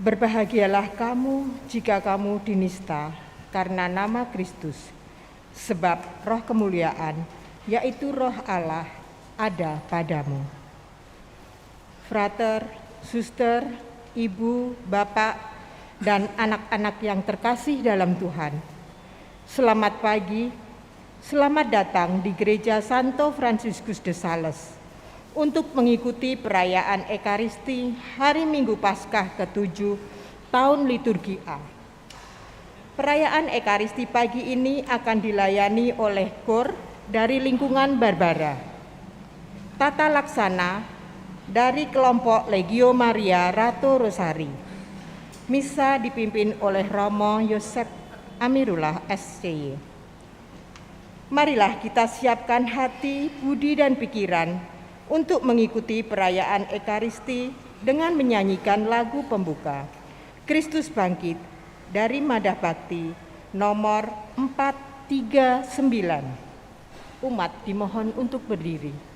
Berbahagialah kamu jika kamu dinista karena nama Kristus, sebab roh kemuliaan, yaitu roh Allah, ada padamu. Frater, suster, ibu, bapak, dan anak-anak yang terkasih dalam Tuhan, selamat pagi, selamat datang di Gereja Santo Fransiskus de Sales untuk mengikuti perayaan Ekaristi Hari Minggu Paskah ke-7 tahun liturgi A. Perayaan Ekaristi pagi ini akan dilayani oleh KOR dari lingkungan Barbara. Tata laksana dari kelompok Legio Maria Ratu Rosari. Misa dipimpin oleh Romo Yosef Amirullah SCY. Marilah kita siapkan hati, budi, dan pikiran untuk mengikuti perayaan Ekaristi dengan menyanyikan lagu pembuka Kristus Bangkit dari Madah Bakti nomor 439. Umat dimohon untuk berdiri.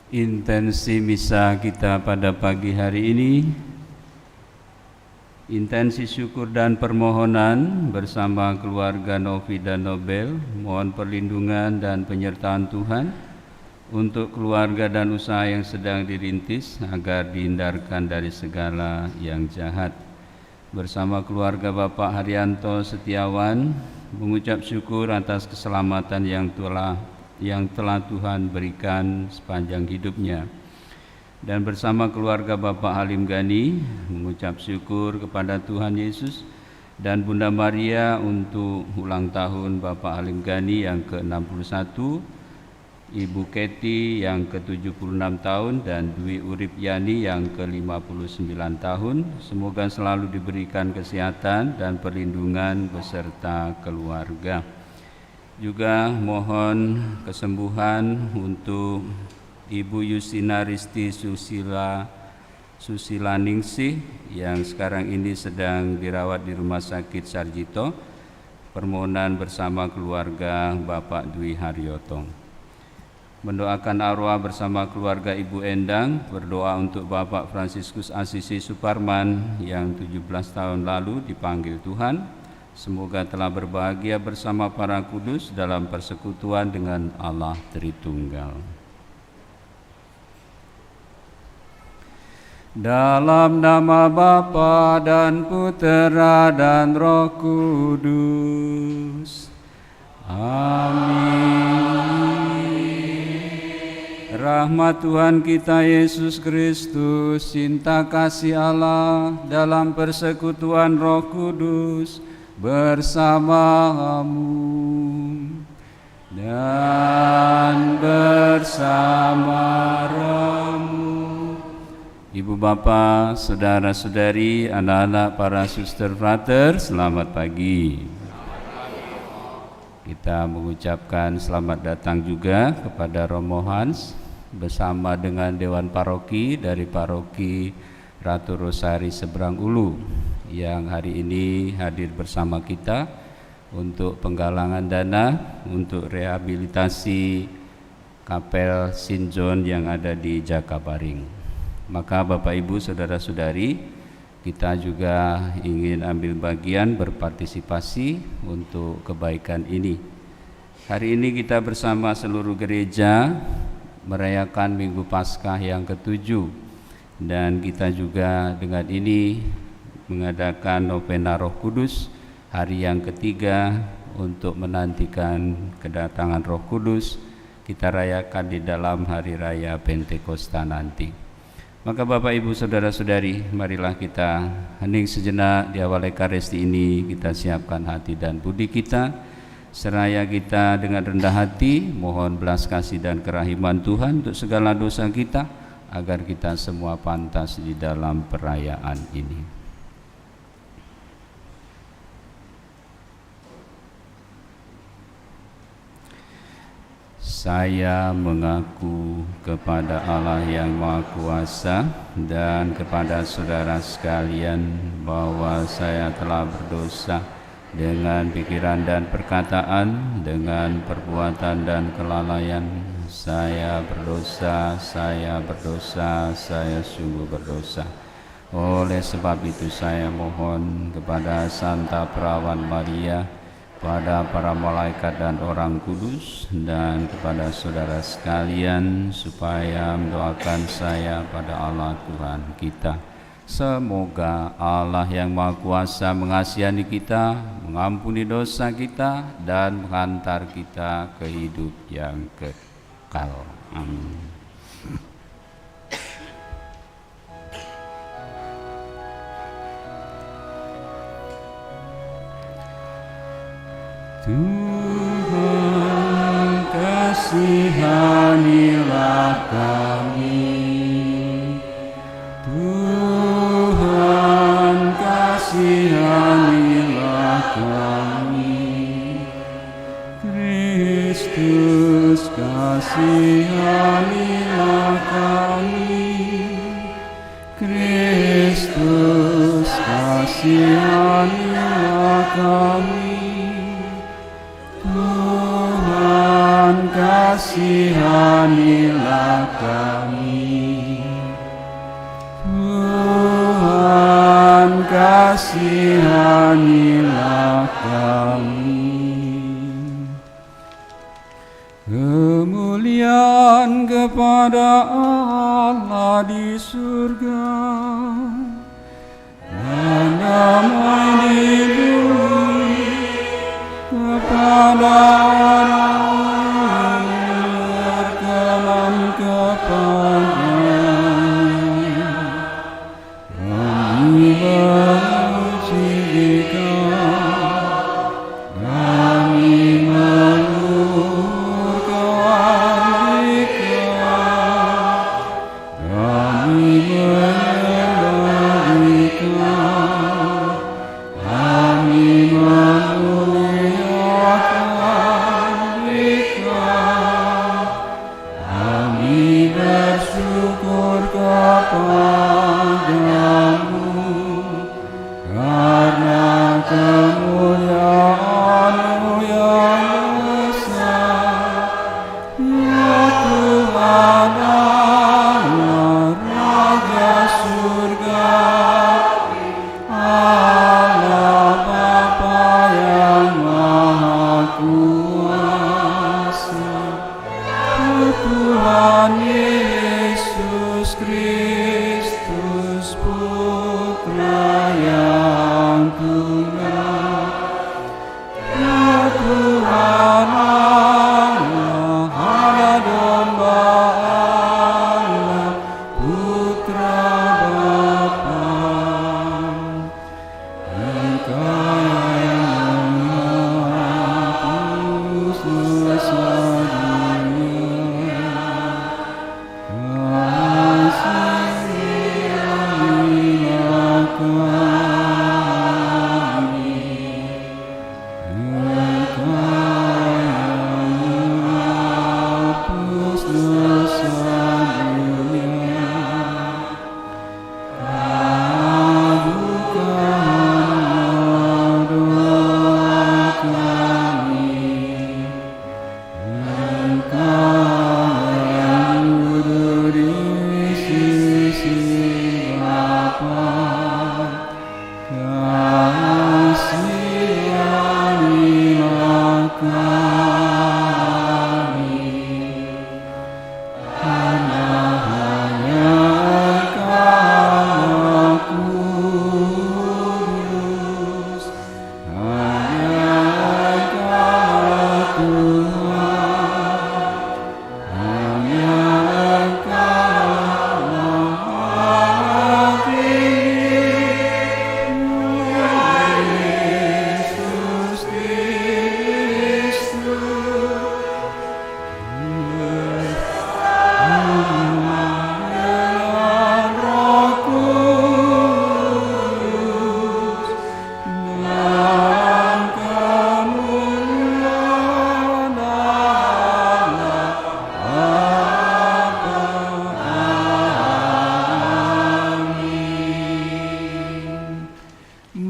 Intensi misa kita pada pagi hari ini, intensi syukur dan permohonan bersama keluarga Novi dan Nobel, mohon perlindungan dan penyertaan Tuhan untuk keluarga dan usaha yang sedang dirintis agar dihindarkan dari segala yang jahat. Bersama keluarga Bapak Haryanto Setiawan mengucap syukur atas keselamatan yang telah Tuhan berikan sepanjang hidupnya. Dan bersama keluarga Bapak Halim Gani mengucap syukur kepada Tuhan Yesus dan Bunda Maria untuk ulang tahun Bapak Halim Gani yang ke-61, Ibu Keti yang ke-76 tahun, dan Dwi Urip Yani yang ke-59 tahun. Semoga selalu diberikan kesehatan dan perlindungan beserta keluarga. Juga mohon kesembuhan untuk Ibu Yusina Risti Susilaningsih yang sekarang ini sedang dirawat di Rumah Sakit Sarjito. Permohonan bersama keluarga Bapak Dwi Haryoto. Mendoakan arwah bersama keluarga Ibu Endang, berdoa untuk Bapak Fransiskus Asisi Suparman yang 17 tahun lalu dipanggil Tuhan. Semoga telah berbahagia bersama para kudus dalam persekutuan dengan Allah Tritunggal. Dalam nama Bapa dan Putera dan Roh Kudus. Amin. Rahmat Tuhan kita Yesus Kristus, cinta kasih Allah dalam persekutuan Roh Kudus bersamamu dan bersama rohmu. Ibu Bapa, saudara-saudari, anak-anak, para suster frater, selamat pagi. Kita mengucapkan selamat datang juga kepada Romo Hans bersama dengan Dewan Paroki dari Paroki Ratu Rosari Seberang Ulu yang hari ini hadir bersama kita untuk penggalangan dana untuk rehabilitasi Kapel St. John yang ada di Jakabaring. Maka Bapak Ibu Saudara-saudari, kita juga ingin ambil bagian berpartisipasi untuk kebaikan ini. Hari ini kita bersama seluruh gereja merayakan Minggu Paskah yang ke-7, dan kita juga dengan ini mengadakan novena Roh Kudus hari yang ketiga untuk menantikan kedatangan Roh Kudus. Kita rayakan di dalam hari raya Pentakosta nanti. Maka Bapak Ibu Saudara-saudari, marilah kita hening sejenak di awal Ekaristi ini. Kita siapkan hati dan budi kita, seraya kita dengan rendah hati mohon belas kasih dan kerahiman Tuhan untuk segala dosa kita, agar kita semua pantas di dalam perayaan ini. Saya mengaku kepada Allah yang Maha Kuasa dan kepada saudara sekalian bahwa saya telah berdosa dengan pikiran dan perkataan, dengan perbuatan dan kelalaian. Saya berdosa, saya sungguh berdosa. Oleh sebab itu saya mohon kepada Santa Perawan Maria, pada para malaikat dan orang kudus, dan kepada saudara sekalian supaya mendoakan saya pada Allah Tuhan kita. Semoga Allah yang Maha Kuasa mengasihani kita, mengampuni dosa kita, dan menghantar kita ke hidup yang kekal. Amin. Tuhan, kasihanilah kami. Tuhan, kasihanilah kami. Kristus, kasihanilah kami. Kristus, kasihanilah kami. Tuhan, kasihanilah kami. Tuhan, kasihanilah kami. Kemuliaan kepada Allah di surga dan damai di bumi kepada orang yang berkenan kepadanya. Kami memuji Dikau, kami meluhurkan Dikau, kami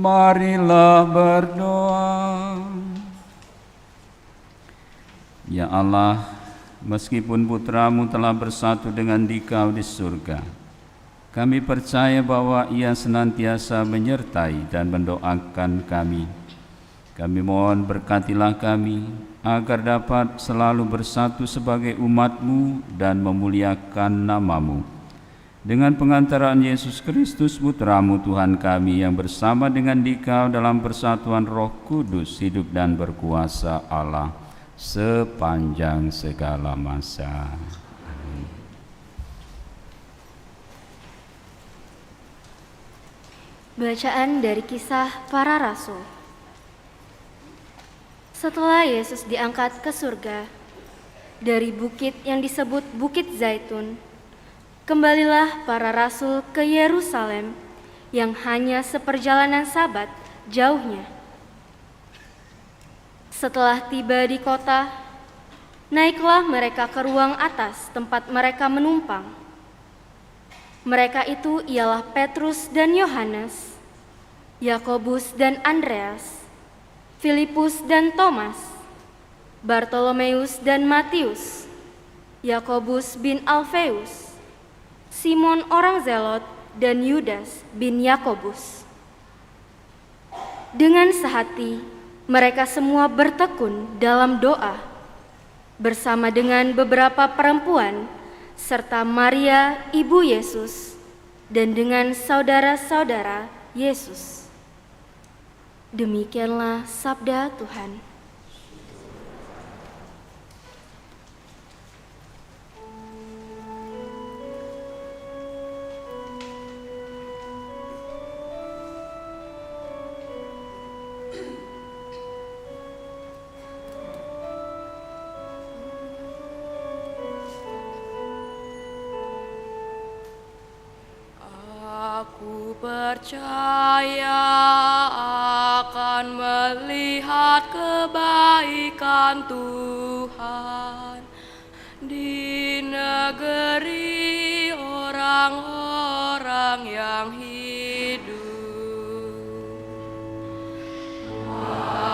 Marilah berdoa. Ya Allah, meskipun putra-Mu telah bersatu dengan Dikau di surga, kami percaya bahwa Ia senantiasa menyertai dan mendoakan kami. Kami mohon berkatilah kami, agar dapat selalu bersatu sebagai umat-Mu dan memuliakan nama-Mu. Dengan pengantaraan Yesus Kristus, Putra-Mu Tuhan kami, yang bersama dengan Dikau dalam persatuan Roh Kudus, hidup dan berkuasa Allah sepanjang segala masa. Bacaan dari Kisah Para Rasul. Setelah Yesus diangkat ke surga dari bukit yang disebut Bukit Zaitun, kembalilah para rasul ke Yerusalem yang hanya seperjalanan Sabat jauhnya. Setelah tiba di kota, naiklah mereka ke ruang atas tempat mereka menumpang. Mereka itu ialah Petrus dan Yohanes, Yakobus dan Andreas, Filipus dan Thomas, Bartolomeus dan Matius, Yakobus bin Alfeus, Simon orang Zelot, dan Yudas bin Yakobus. Dengan sehati, mereka semua bertekun dalam doa, bersama dengan beberapa perempuan, serta Maria, ibu Yesus, dan dengan saudara-saudara Yesus. Demikianlah sabda Tuhan. Aku percaya akan melihat kebaikan Tuhan di negeri orang-orang yang hidup.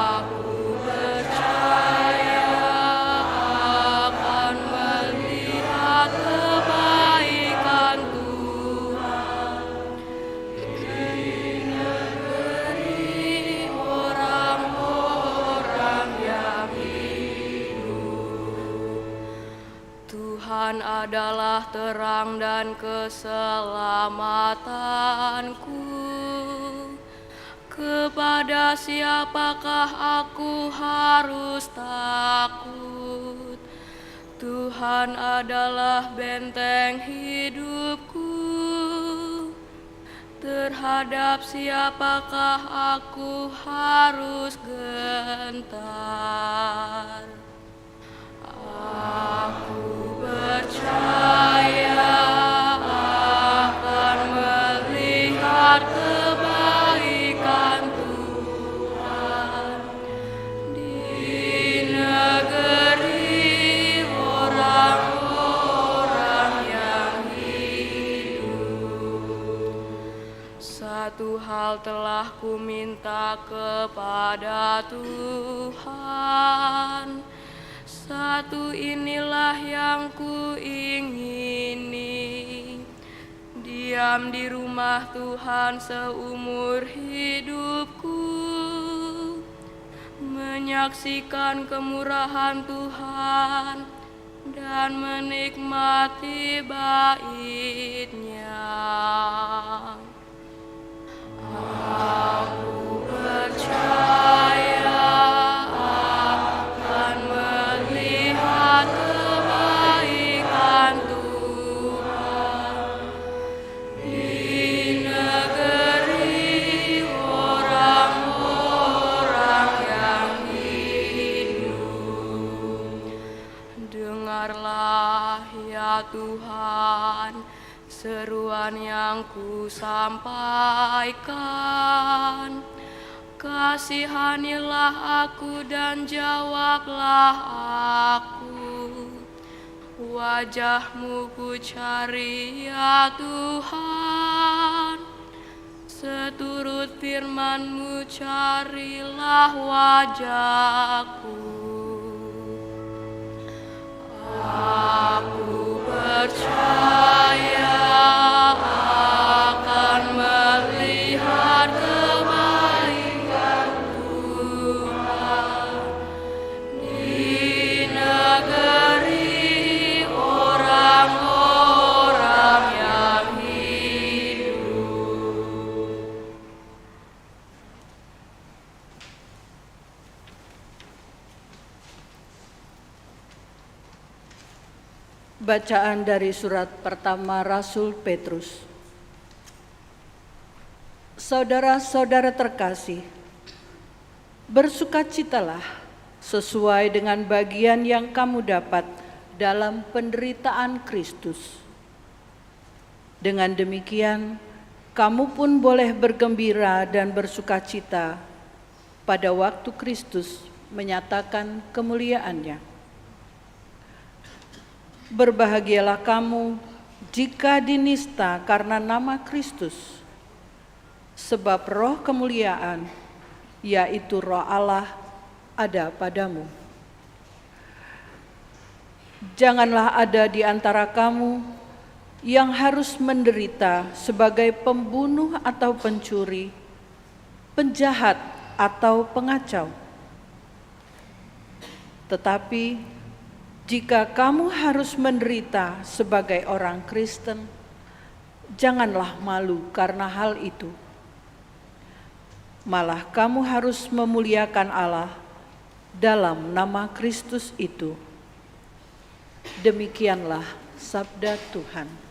Aku percaya akan melihat kebaikan Tuhan di negeri orang-orang yang hidup. Tuhan adalah terang dan keselamatanku. Kepada siapakah aku harus takut? Tuhan adalah benteng hidupku. Terhadap siapakah aku harus gentar? Aku percaya akan melihat kebaikan Tuhan di negeri orang-orang yang hidup. Satu hal telah ku minta kepada Tuhan, satu inilah yang ku ingini, diam di rumah Tuhan seumur hidupku, menyaksikan kemurahan Tuhan dan menikmati bait-Nya. Aku percaya akan melihat kebaikan Tuhan di negeri orang-orang yang hidup. Dengarlah ya Tuhan seruan yang ku sampaikan. Kasihanilah aku dan jawablah aku. Wajah-Mu ku cari ya Tuhan, seturut firman-Mu, carilah wajah-Ku. Aku percaya akan melihat kebaikan Tuhan di negeri orang-orang yang hidup. Bacaan dari surat pertama Rasul Petrus. Saudara-saudara terkasih, bersukacitalah sesuai dengan bagian yang kamu dapat dalam penderitaan Kristus. Dengan demikian, kamu pun boleh bergembira dan bersukacita pada waktu Kristus menyatakan kemuliaannya. Berbahagialah kamu jika dinista karena nama Kristus, sebab roh kemuliaan, yaitu roh Allah, ada padamu. Janganlah ada di antara kamu yang harus menderita sebagai pembunuh atau pencuri, penjahat atau pengacau. Tetapi jika kamu harus menderita sebagai orang Kristen, janganlah malu karena hal itu. Malah kamu harus memuliakan Allah dalam nama Kristus itu. Demikianlah sabda Tuhan.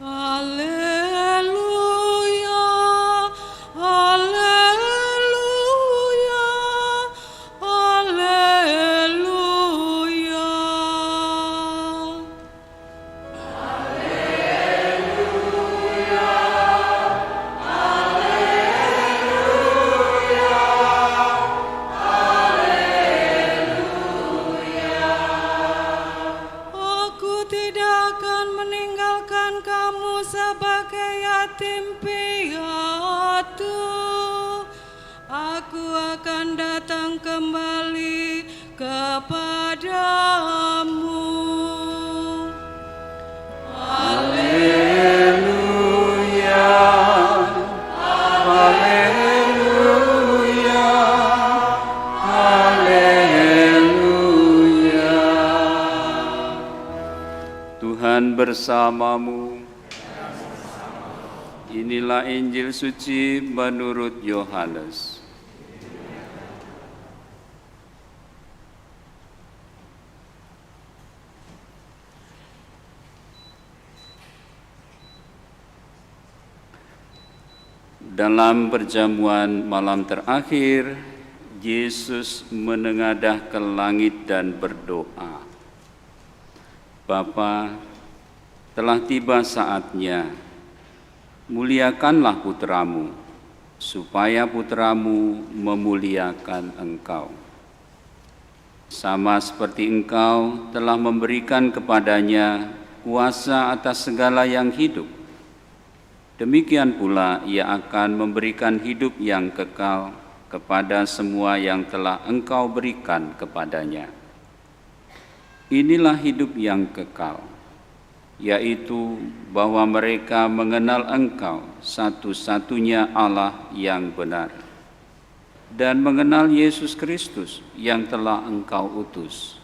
Haleluya, haleluya, haleluya. Aku tidak akan meninggalkan kamu sebagai yatim piatu. Aku akan datang kembali kepadamu. Haleluya, haleluya, haleluya. Tuhan bersamamu. Inilah Injil suci menurut Yohanes. Dalam perjamuan malam terakhir, Yesus menengadah ke langit dan berdoa, Bapa, telah tiba saatnya, muliakanlah putramu, supaya putramu memuliakan engkau. Sama seperti engkau telah memberikan kepadanya kuasa atas segala yang hidup, demikian pula ia akan memberikan hidup yang kekal kepada semua yang telah engkau berikan kepadanya. Inilah hidup yang kekal, yaitu bahwa mereka mengenal Engkau satu-satunya Allah yang benar, dan mengenal Yesus Kristus yang telah Engkau utus.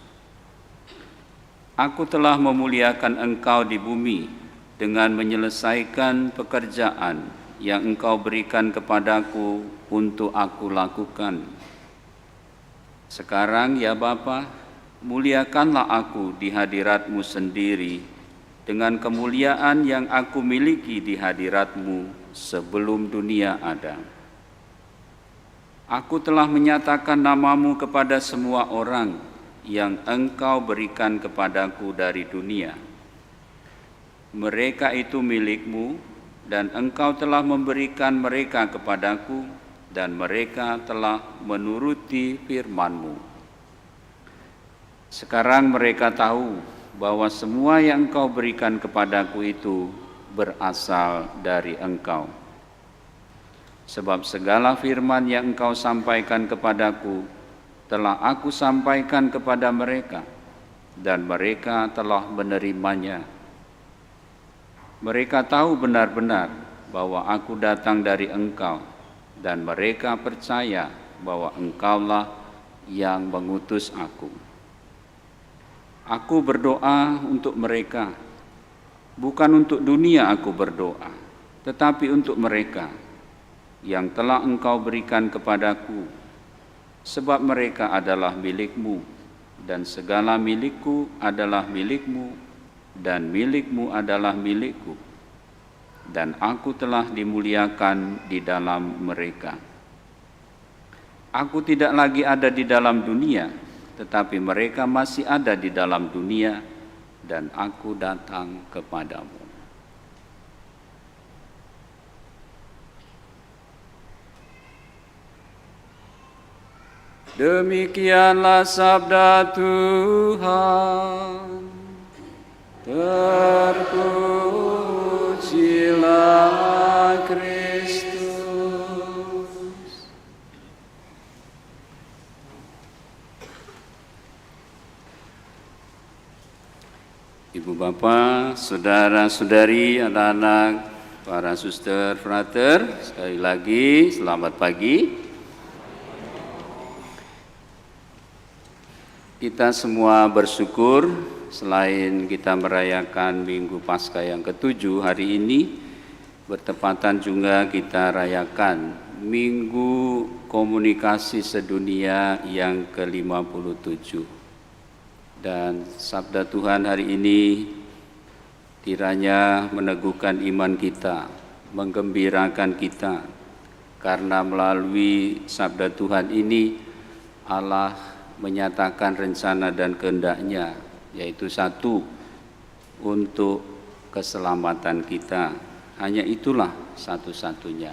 Aku telah memuliakan Engkau di bumi dengan menyelesaikan pekerjaan yang Engkau berikan kepadaku untuk aku lakukan. Sekarang ya Bapa, muliakanlah aku di hadirat-Mu sendiri dengan kemuliaan yang aku miliki di hadirat-Mu sebelum dunia ada. Aku telah menyatakan nama-Mu kepada semua orang yang Engkau berikan kepadaku dari dunia. Mereka itu milik-Mu dan Engkau telah memberikan mereka kepadaku dan mereka telah menuruti firman-Mu. Sekarang mereka tahu bahwa semua yang Engkau berikan kepadaku itu berasal dari Engkau. Sebab segala firman yang Engkau sampaikan kepadaku telah aku sampaikan kepada mereka, dan mereka telah menerimanya. Mereka tahu benar-benar bahwa aku datang dari Engkau, dan mereka percaya bahwa Engkaulah yang mengutus aku. Aku berdoa untuk mereka, bukan untuk dunia aku berdoa, tetapi untuk mereka yang telah Engkau berikan kepadaku, sebab mereka adalah milik-Mu, dan segala milikku adalah milik-Mu, dan milik-Mu adalah milikku, dan aku telah dimuliakan di dalam mereka. Aku tidak lagi ada di dalam dunia, tetapi mereka masih ada di dalam dunia, dan aku datang kepadamu. Demikianlah sabda Tuhan. Terpujilah Kristus. Ibu Bapak, saudara-saudari, anak-anak, para suster, frater, sekali lagi selamat pagi. Kita semua bersyukur selain kita merayakan Minggu Paskah yang ke-7 hari ini, bertepatan juga kita rayakan Minggu Komunikasi Sedunia yang ke-57. Dan sabda Tuhan hari ini kiranya meneguhkan iman kita, menggembirakan kita, karena melalui sabda Tuhan ini Allah menyatakan rencana dan kehendak-Nya, yaitu satu, untuk keselamatan kita. Hanya itulah satu-satunya.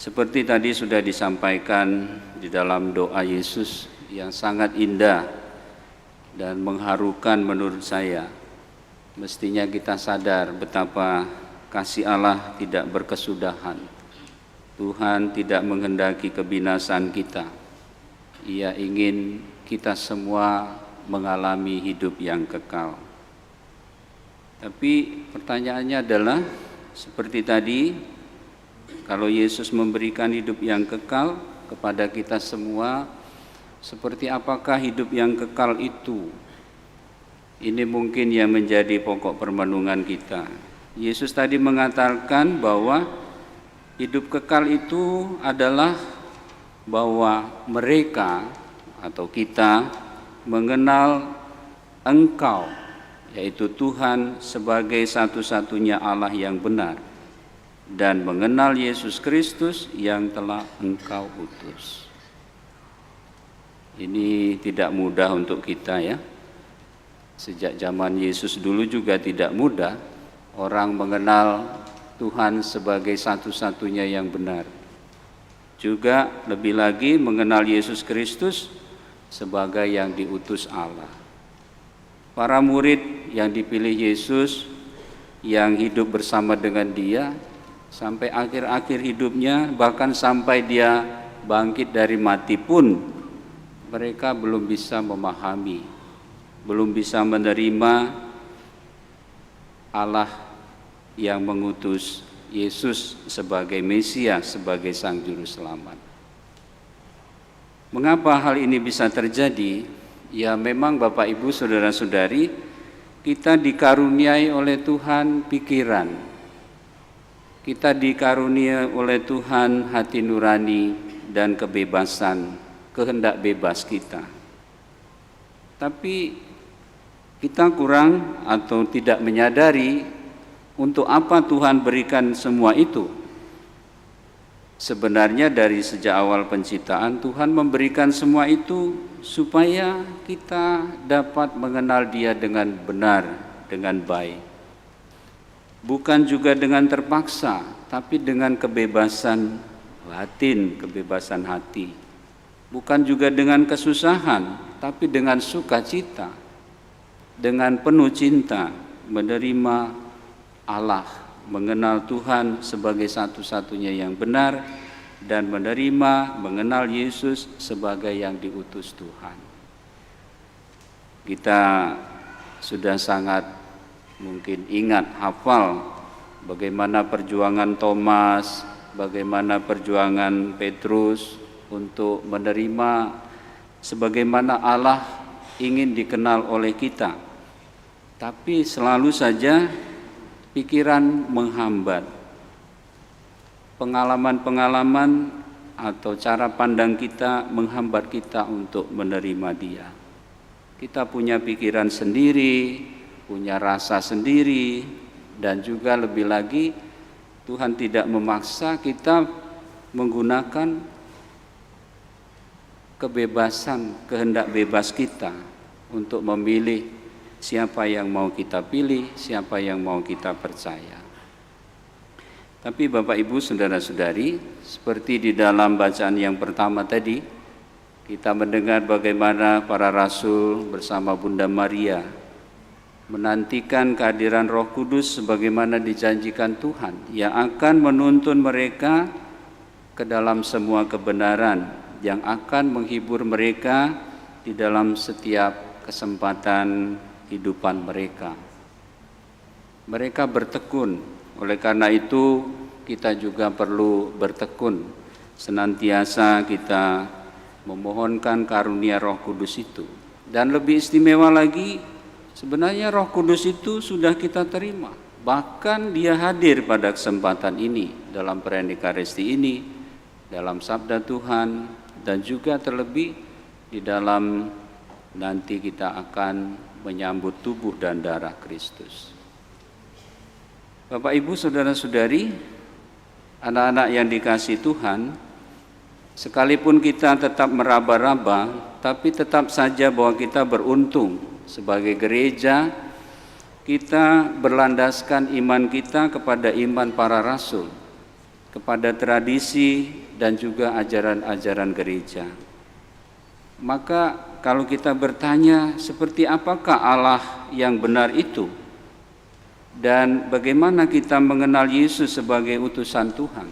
Seperti tadi sudah disampaikan di dalam doa Yesus yang sangat indah dan mengharukan menurut saya. Mestinya kita sadar betapa kasih Allah tidak berkesudahan. Tuhan tidak menghendaki kebinasan kita. Ia ingin kita semua mengalami hidup yang kekal. Tapi pertanyaannya adalah, seperti tadi, kalau Yesus memberikan hidup yang kekal kepada kita semua, seperti apakah hidup yang kekal itu? Ini mungkin yang menjadi pokok permenungan kita. Yesus tadi mengatakan bahwa hidup kekal itu adalah bahwa mereka atau kita mengenal Engkau, yaitu Tuhan sebagai satu-satunya Allah yang benar, dan mengenal Yesus Kristus yang telah Engkau utus. Ini tidak mudah untuk kita ya. Sejak zaman Yesus dulu juga tidak mudah orang mengenal Tuhan sebagai satu-satunya yang benar. Juga lebih lagi mengenal Yesus Kristus sebagai yang diutus Allah. Para murid yang dipilih Yesus, yang hidup bersama dengan Dia sampai akhir-akhir hidupnya, bahkan sampai Dia bangkit dari mati pun, mereka belum bisa memahami, belum bisa menerima Allah yang mengutus Yesus sebagai Mesias, sebagai Sang Juru Selamat. Mengapa hal ini bisa terjadi? Ya memang Bapak Ibu Saudara-saudari, kita dikaruniai oleh Tuhan pikiran. Kita dikaruniai oleh Tuhan hati nurani dan kebebasan, kehendak bebas kita. Tapi kita kurang atau tidak menyadari untuk apa Tuhan berikan semua itu. Sebenarnya dari sejak awal penciptaan Tuhan memberikan semua itu supaya kita dapat mengenal Dia dengan benar, dengan baik. Bukan juga dengan terpaksa, tapi dengan kebebasan batin, kebebasan hati. Bukan juga dengan kesusahan, tapi dengan sukacita, dengan penuh cinta menerima Allah, mengenal Tuhan sebagai satu-satunya yang benar, dan mengenal Yesus sebagai yang diutus Tuhan. Kita sudah sangat mungkin ingat, hafal bagaimana perjuangan Thomas, bagaimana perjuangan Petrus untuk menerima sebagaimana Allah ingin dikenal oleh kita. Tapi selalu saja pikiran menghambat. Pengalaman-pengalaman atau cara pandang kita menghambat kita untuk menerima Dia. Kita punya pikiran sendiri, punya rasa sendiri, dan juga lebih lagi Tuhan tidak memaksa kita menggunakan kebebasan, kehendak bebas kita untuk memilih siapa yang mau kita pilih, siapa yang mau kita percaya. Tapi Bapak Ibu Saudara-saudari, seperti di dalam bacaan yang pertama tadi, kita mendengar bagaimana para rasul bersama Bunda Maria menantikan kehadiran Roh Kudus sebagaimana dijanjikan Tuhan yang akan menuntun mereka ke dalam semua kebenaran, yang akan menghibur mereka di dalam setiap kesempatan kehidupan mereka. Mereka bertekun, oleh karena itu kita juga perlu bertekun. Senantiasa kita memohonkan karunia Roh Kudus itu. Dan lebih istimewa lagi, sebenarnya Roh Kudus itu sudah kita terima. Bahkan Dia hadir pada kesempatan ini, dalam perayaan Ekaristi ini, dalam sabda Tuhan, dan juga terlebih di dalam nanti kita akan menyambut tubuh dan darah Kristus. Bapak Ibu Saudara-saudari, anak-anak yang dikasihi Tuhan, sekalipun kita tetap meraba-raba, tapi tetap saja bahwa kita beruntung sebagai gereja. Kita berlandaskan iman kita kepada iman para rasul, kepada tradisi dan juga ajaran-ajaran gereja. Maka kalau kita bertanya seperti apakah Allah yang benar itu, dan bagaimana kita mengenal Yesus sebagai utusan Tuhan,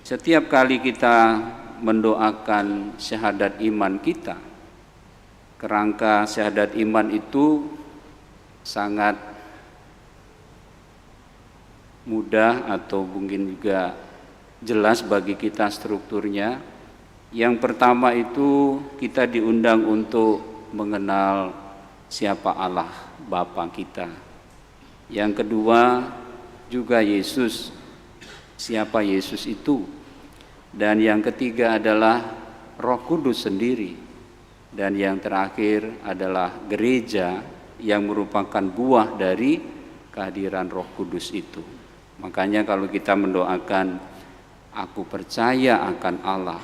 setiap kali kita mendoakan syahadat iman kita, kerangka syahadat iman itu sangat mudah atau mungkin juga jelas bagi kita strukturnya. Yang pertama itu kita diundang untuk mengenal siapa Allah Bapa kita. Yang kedua juga Yesus, siapa Yesus itu. Dan yang ketiga adalah Roh Kudus sendiri. Dan yang terakhir adalah gereja yang merupakan buah dari kehadiran Roh Kudus itu. Makanya kalau kita mendoakan, aku percaya akan Allah,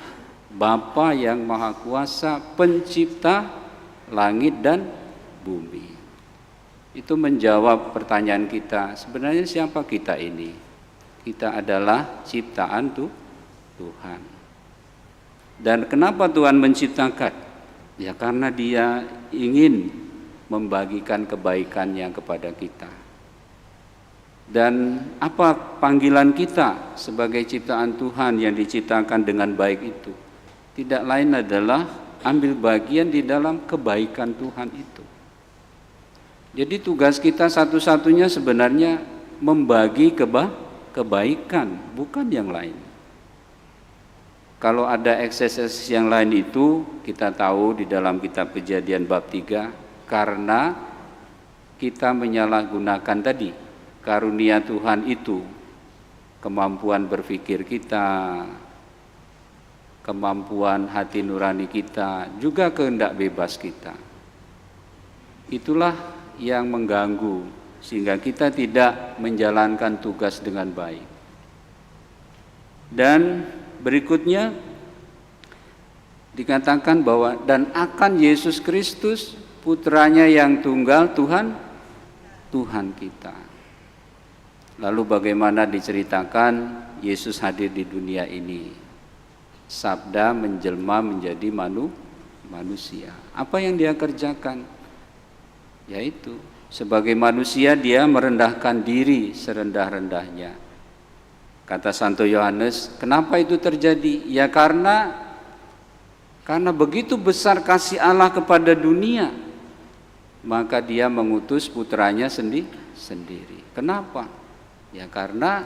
Bapa yang Maha Kuasa, pencipta langit dan bumi. Itu menjawab pertanyaan kita, sebenarnya siapa kita ini? Kita adalah ciptaan Tuhan. Dan kenapa Tuhan menciptakan? Ya karena Dia ingin membagikan kebaikannya kepada kita. Dan apa panggilan kita sebagai ciptaan Tuhan yang diciptakan dengan baik itu? Tidak lain adalah ambil bagian di dalam kebaikan Tuhan itu. Jadi tugas kita satu-satunya sebenarnya membagi kebaikan, bukan yang lain. Kalau ada ekses yang lain itu, kita tahu di dalam kitab Kejadian bab 3, karena kita menyalahgunakan tadi karunia Tuhan itu, kemampuan berpikir kita, kemampuan hati nurani kita, juga kehendak bebas kita. Itulah yang mengganggu sehingga kita tidak menjalankan tugas dengan baik. Dan berikutnya dikatakan bahwa dan akan Yesus Kristus putranya yang tunggal Tuhan kita. Lalu bagaimana diceritakan Yesus hadir di dunia ini? Sabda menjelma menjadi manusia. Apa yang dia kerjakan? Yaitu sebagai manusia dia merendahkan diri serendah-rendahnya. Kata Santo Yohanes, kenapa itu terjadi? Ya karena begitu besar kasih Allah kepada dunia, maka dia mengutus putranya sendiri. Kenapa? Ya karena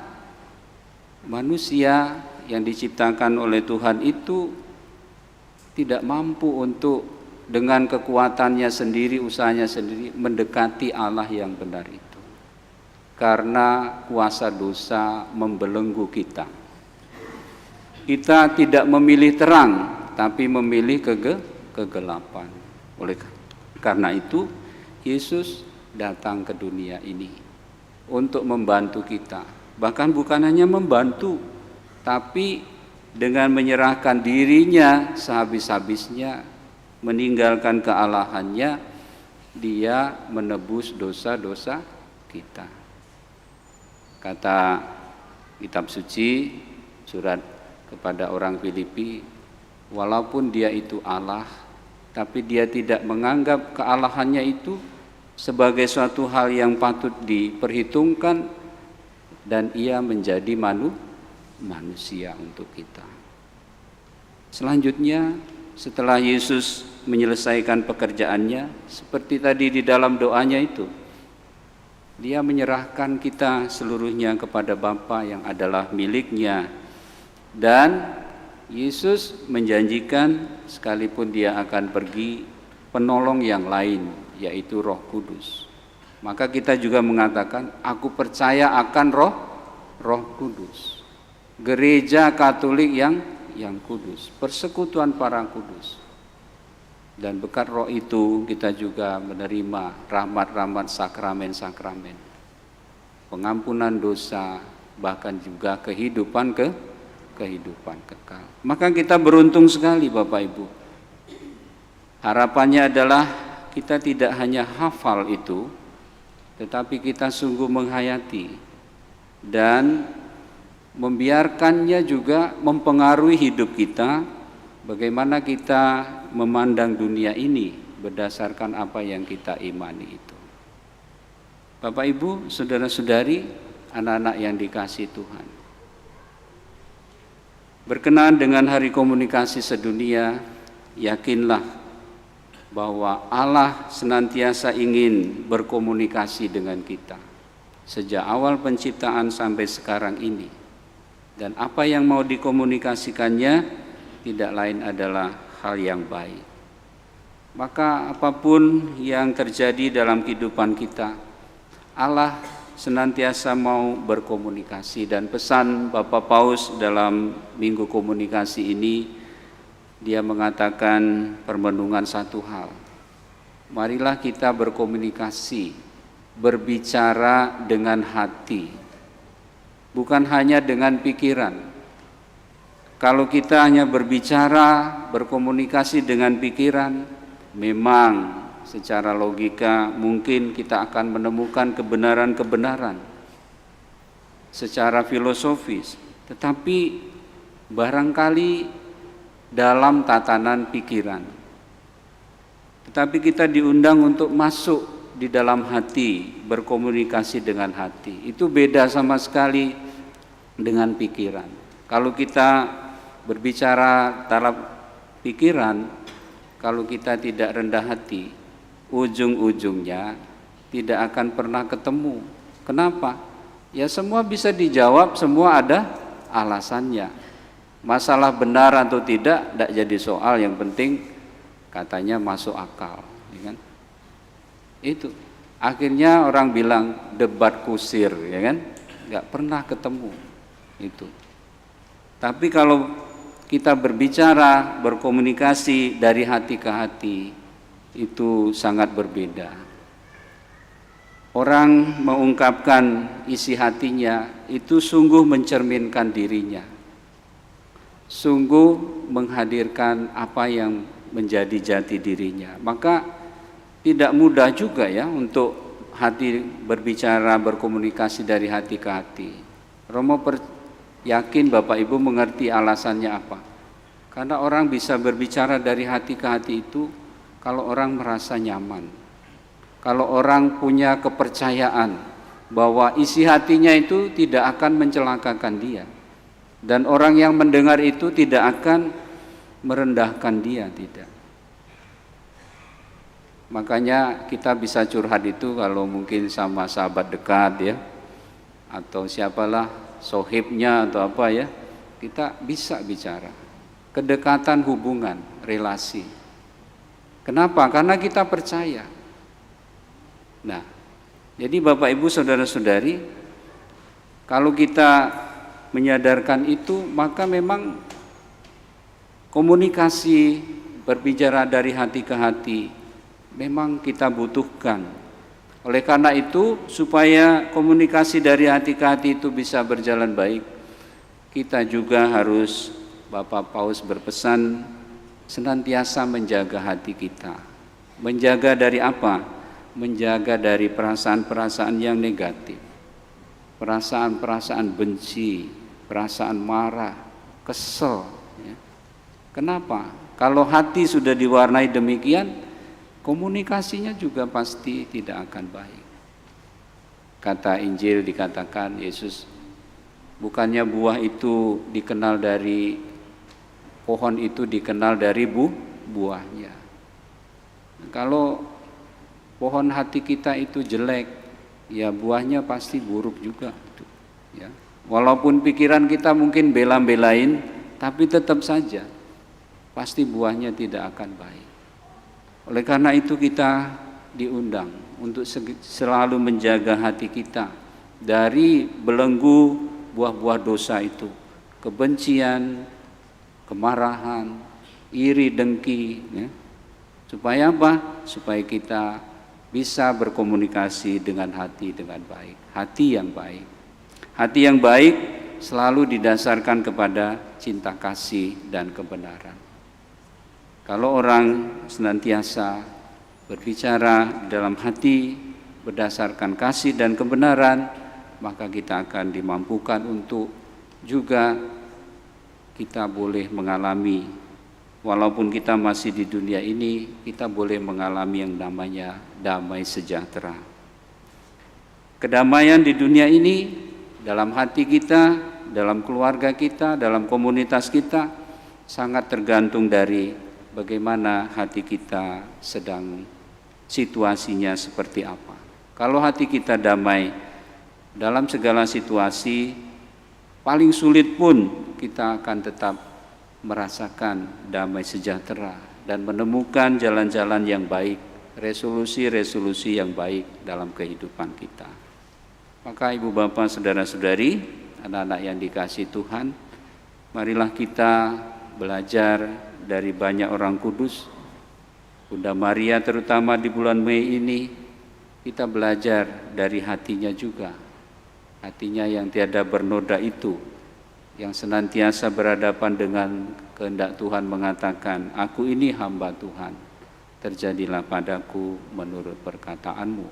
manusia yang diciptakan oleh Tuhan itu tidak mampu untuk dengan kekuatannya sendiri, usahanya sendiri mendekati Allah yang benar itu. Karena kuasa dosa membelenggu kita. Kita tidak memilih terang, tapi memilih kegelapan. Oleh karena itu, Yesus datang ke dunia ini untuk membantu kita. Bahkan bukan hanya membantu, tapi dengan menyerahkan dirinya sehabis-habisnya, meninggalkan kealahannya, dia menebus dosa-dosa kita. Kata kitab suci, surat kepada orang Filipi, walaupun dia itu Allah, tapi dia tidak menganggap kealahannya itu sebagai suatu hal yang patut diperhitungkan, dan ia menjadi manusia untuk kita. Selanjutnya, setelah Yesus menyelesaikan pekerjaannya, seperti tadi di dalam doanya itu, dia menyerahkan kita seluruhnya kepada Bapa yang adalah miliknya. Dan Yesus menjanjikan sekalipun dia akan pergi, penolong yang lain, yaitu Roh Kudus. Maka kita juga mengatakan, aku percaya akan Roh Kudus, gereja Katolik yang kudus, persekutuan para kudus. Dan berkat Roh itu kita juga menerima rahmat-rahmat sakramen-sakramen, pengampunan dosa, bahkan juga kehidupan kekal. Maka kita beruntung sekali Bapak Ibu. Harapannya adalah kita tidak hanya hafal itu, tetapi kita sungguh menghayati dan membiarkannya juga mempengaruhi hidup kita. Bagaimana kita memandang dunia ini berdasarkan apa yang kita imani itu. Bapak Ibu, saudara-saudari, anak-anak yang dikasihi Tuhan, berkenaan dengan Hari Komunikasi Sedunia, yakinlah bahwa Allah senantiasa ingin berkomunikasi dengan kita sejak awal penciptaan sampai sekarang ini. Dan apa yang mau dikomunikasikannya tidak lain adalah hal yang baik. Maka apapun yang terjadi dalam kehidupan kita, Allah senantiasa mau berkomunikasi. Dan pesan Bapak Paus dalam Minggu Komunikasi ini, dia mengatakan permenungan satu hal. Marilah kita berkomunikasi, berbicara dengan hati, bukan hanya dengan pikiran. Kalau kita hanya berbicara, berkomunikasi dengan pikiran, memang secara logika mungkin kita akan menemukan kebenaran-kebenaran secara filosofis, tetapi barangkali dalam tatanan pikiran. Tetapi kita diundang untuk masuk di dalam hati, berkomunikasi dengan hati. Itu beda sama sekali dengan pikiran. Kalau kita berbicara dalam pikiran, kalau kita tidak rendah hati, ujung-ujungnya tidak akan pernah ketemu. Kenapa? Ya semua bisa dijawab, semua ada alasannya. Masalah benar atau tidak jadi soal, yang penting katanya masuk akal, ya kan? Itu. Akhirnya orang bilang debat kusir, ya kan? Nggak pernah ketemu itu. Tapi kalau kita berbicara, berkomunikasi dari hati ke hati, itu sangat berbeda. Orang mengungkapkan isi hatinya itu sungguh mencerminkan dirinya, sungguh menghadirkan apa yang menjadi jati dirinya. Maka tidak mudah juga ya untuk hati berbicara, berkomunikasi dari hati ke hati. Romo yakin Bapak Ibu mengerti alasannya apa. Karena orang bisa berbicara dari hati ke hati itu kalau orang merasa nyaman. Kalau orang punya kepercayaan bahwa isi hatinya itu tidak akan mencelakakan dia. Dan orang yang mendengar itu tidak akan merendahkan dia, tidak. Makanya kita bisa curhat itu kalau mungkin sama sahabat dekat ya, atau siapalah sohibnya atau apa ya, kita bisa bicara. Kedekatan hubungan, relasi. Kenapa? Karena kita percaya. Nah, jadi Bapak Ibu saudara-saudari, kalau kita menyadarkan itu, maka memang komunikasi berbicara dari hati ke hati memang kita butuhkan. Oleh karena itu, supaya komunikasi dari hati ke hati itu bisa berjalan baik, kita juga harus, Bapak Paus berpesan, senantiasa menjaga hati kita. Menjaga dari apa? Menjaga dari perasaan-perasaan yang negatif. Perasaan-perasaan benci, perasaan marah, kesel. Ya. Kenapa? Kalau hati sudah diwarnai demikian, komunikasinya juga pasti tidak akan baik. Kata Injil dikatakan Yesus, bukannya buah itu dikenal dari pohon itu dikenal dari buahnya. Kalau pohon hati kita itu jelek, ya buahnya pasti buruk juga. Ya. Walaupun pikiran kita mungkin bela-belain, tapi tetap saja pasti buahnya tidak akan baik. Oleh karena itu kita diundang untuk selalu menjaga hati kita dari belenggu buah-buah dosa itu. Kebencian, kemarahan, iri, dengki. Ya. Supaya apa? Supaya kita bisa berkomunikasi dengan hati dengan baik. Hati yang baik. Hati yang baik selalu didasarkan kepada cinta kasih dan kebenaran. Kalau orang senantiasa berbicara dalam hati berdasarkan kasih dan kebenaran, maka kita akan dimampukan untuk juga kita boleh mengalami, walaupun kita masih di dunia ini, kita boleh mengalami yang namanya damai sejahtera. Kedamaian di dunia ini, dalam hati kita, dalam keluarga kita, dalam komunitas kita, sangat tergantung dari bagaimana hati kita sedang situasinya seperti apa. Kalau hati kita damai dalam segala situasi, paling sulit pun kita akan tetap merasakan damai sejahtera dan menemukan jalan-jalan yang baik, resolusi-resolusi yang baik dalam kehidupan kita. Maka Ibu Bapak, Saudara-saudari, anak-anak yang dikasihi Tuhan, marilah kita belajar dari banyak orang kudus. Bunda Maria terutama di bulan Mei ini, kita belajar dari hatinya juga. Hatinya yang tiada bernoda itu, yang senantiasa berhadapan dengan kehendak Tuhan mengatakan, aku ini hamba Tuhan, terjadilah padaku menurut perkataanmu.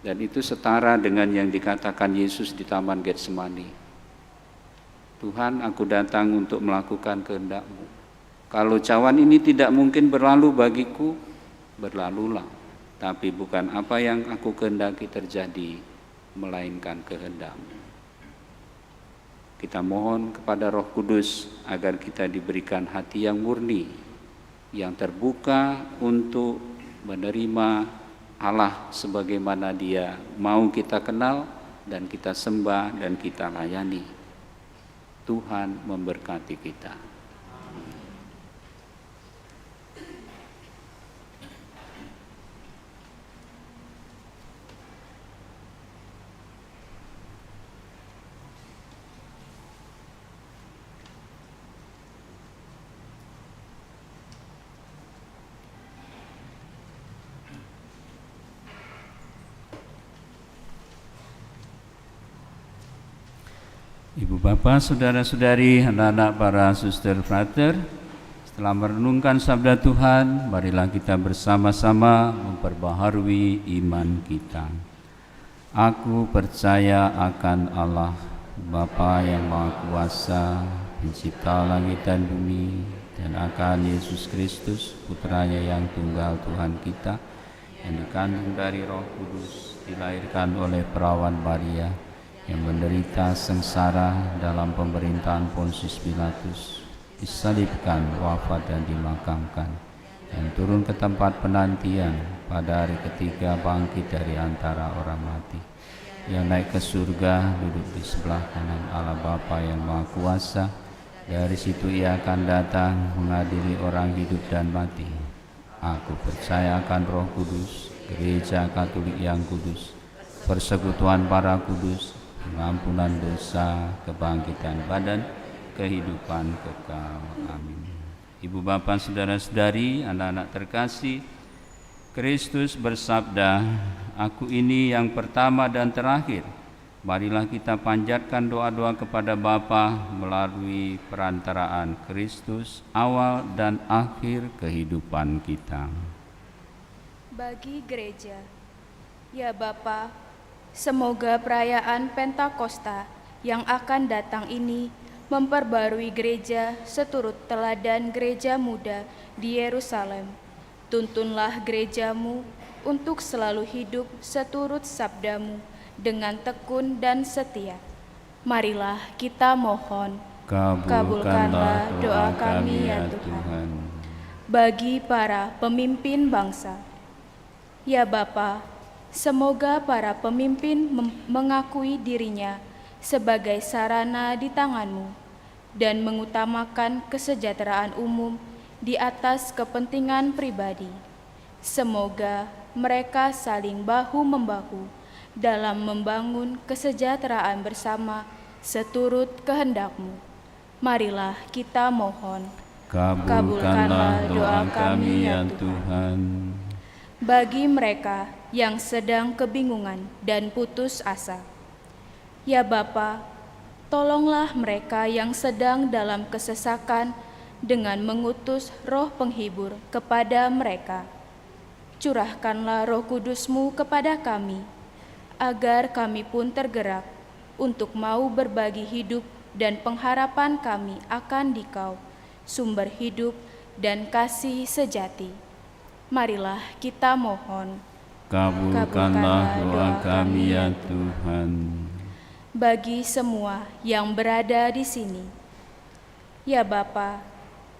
Dan itu setara dengan yang dikatakan Yesus di Taman Getsemani. Tuhan, aku datang untuk melakukan kehendak-Mu. Kalau cawan ini tidak mungkin berlalu bagiku, berlalulah. Tapi bukan apa yang aku kehendaki terjadi, melainkan kehendak-Mu. Kita mohon kepada Roh Kudus agar kita diberikan hati yang murni, yang terbuka untuk menerima Allah sebagaimana Dia mau kita kenal dan kita sembah dan kita layani. Tuhan memberkati kita. Ibu Bapak, Saudara-saudari, anak-anak para suster frater, Setelah merenungkan sabda Tuhan, marilah kita bersama-sama memperbaharui iman kita. Aku percaya akan Allah, Bapa yang Maha Kuasa, Pencipta langit dan bumi, dan akan Yesus Kristus, Putranya yang tunggal Tuhan kita, yang dikandung dari Roh Kudus, dilahirkan oleh perawan Maria, yang menderita sengsara dalam pemerintahan Pontius Pilatus, disalibkan, wafat dan dimakamkan, yang turun ke tempat penantian, pada hari ketiga bangkit dari antara orang mati, yang naik ke surga, duduk di sebelah kanan Allah Bapa yang Maha Kuasa. Dari situ ia akan datang mengadili orang hidup dan mati. Aku percaya akan Roh Kudus, Gereja Katolik yang kudus, persekutuan para kudus, pengampunan dosa, kebangkitan badan, kehidupan kekal. Amin. Ibu bapak, saudara-saudari, anak-anak terkasih, Kristus bersabda, "Aku ini yang pertama dan terakhir." Marilah kita panjatkan doa-doa kepada Bapa melalui perantaraan Kristus, awal dan akhir kehidupan kita. Bagi gereja, ya Bapa, semoga perayaan Pentakosta yang akan datang ini memperbarui gereja seturut teladan gereja muda di Yerusalem. Tuntunlah gerejamu untuk selalu hidup seturut sabdamu dengan tekun dan setia. Marilah kita mohon, kabulkanlah doa kami ya Tuhan. Bagi para pemimpin bangsa, ya Bapa, semoga para pemimpin mengakui dirinya sebagai sarana di tangan-Mu dan mengutamakan kesejahteraan umum di atas kepentingan pribadi. Semoga mereka saling bahu-membahu dalam membangun kesejahteraan bersama seturut kehendak-Mu. Marilah kita mohon, kabulkanlah doa kami ya Tuhan. Bagi mereka yang sedang kebingungan dan putus asa, ya Bapa, tolonglah mereka yang sedang dalam kesesakan dengan mengutus Roh Penghibur kepada mereka. Curahkanlah Roh Kudus-Mu kepada kami, agar kami pun tergerak untuk mau berbagi hidup dan pengharapan kami akan Dikau, sumber hidup dan kasih sejati. Marilah kita mohon, kabulkanlah doa kami ya Tuhan. Bagi semua yang berada di sini, ya Bapa,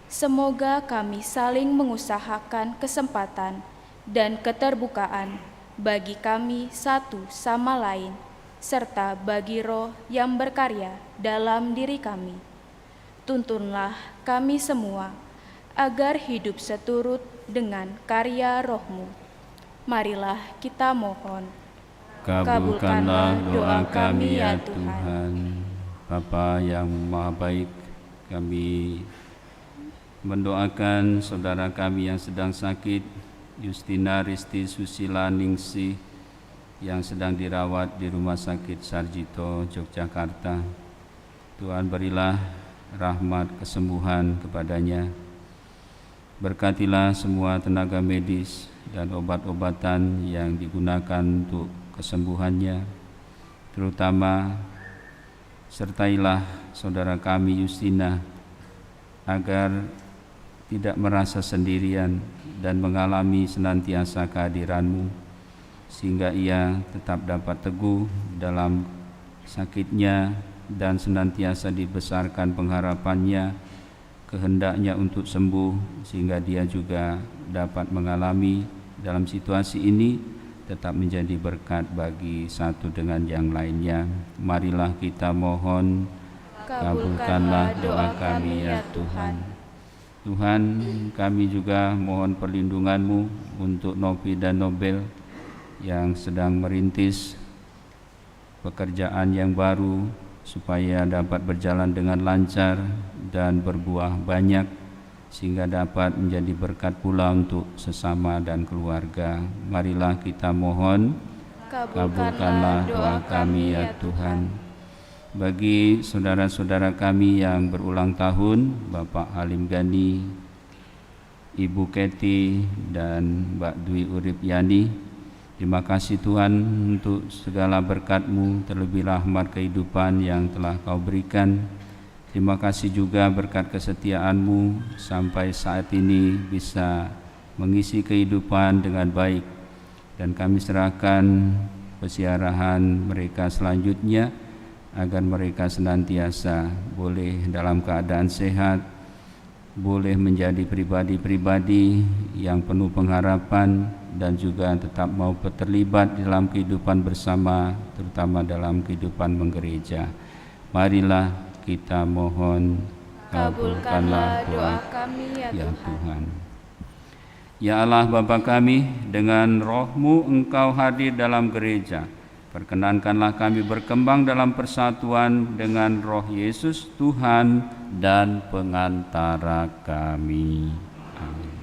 semoga kami saling mengusahakan kesempatan dan keterbukaan bagi kami satu sama lain, serta bagi Roh yang berkarya dalam diri kami. Tuntunlah kami semua agar hidup seturut dengan karya Roh-Mu. Marilah kita mohon, kabulkanlah doa kami ya Tuhan. Bapa yang Maha Baik, kami mendoakan saudara kami yang sedang sakit, Justina Risti Susila Ningsih, yang sedang dirawat di Rumah Sakit Sarjito, Yogyakarta. Tuhan berilah rahmat kesembuhan kepadanya. Berkatilah semua tenaga medis dan obat-obatan yang digunakan untuk kesembuhannya, terutama sertailah saudara kami Justina agar tidak merasa sendirian dan mengalami senantiasa kehadiran-Mu, sehingga ia tetap dapat teguh dalam sakitnya dan senantiasa dibesarkan pengharapannya, kehendaknya untuk sembuh, sehingga dia juga dapat mengalami dalam situasi ini tetap menjadi berkat bagi satu dengan yang lainnya. Marilah kita mohon, kabulkanlah doa kami ya Tuhan. Tuhan, kami juga mohon perlindungan-Mu untuk Novi dan Nobel yang sedang merintis pekerjaan yang baru, supaya dapat berjalan dengan lancar dan berbuah banyak, sehingga dapat menjadi berkat pula untuk sesama dan keluarga. Marilah kita mohon, kabulkanlah doa kami ya Tuhan. Bagi saudara-saudara kami yang berulang tahun, Bapak Halim Gani, Ibu Keti dan Mbak Dwi Urip Yani. Terima kasih Tuhan untuk segala berkat-Mu, terlebih rahmat kehidupan yang telah Kau berikan. Terima kasih juga berkat kesetiaan-Mu sampai saat ini bisa mengisi kehidupan dengan baik. Dan kami serahkan pesiarahan mereka selanjutnya agar mereka senantiasa boleh dalam keadaan sehat, boleh menjadi pribadi-pribadi yang penuh pengharapan dan juga tetap mau terlibat dalam kehidupan bersama, terutama dalam kehidupan menggereja. Marilah kita mohon, kabulkanlah doa kami ya Tuhan. Ya Allah Bapa kami, dengan Roh-Mu Engkau hadir dalam gereja. Perkenankanlah kami berkembang dalam persatuan dengan Roh Yesus Tuhan dan pengantara kami. Amin.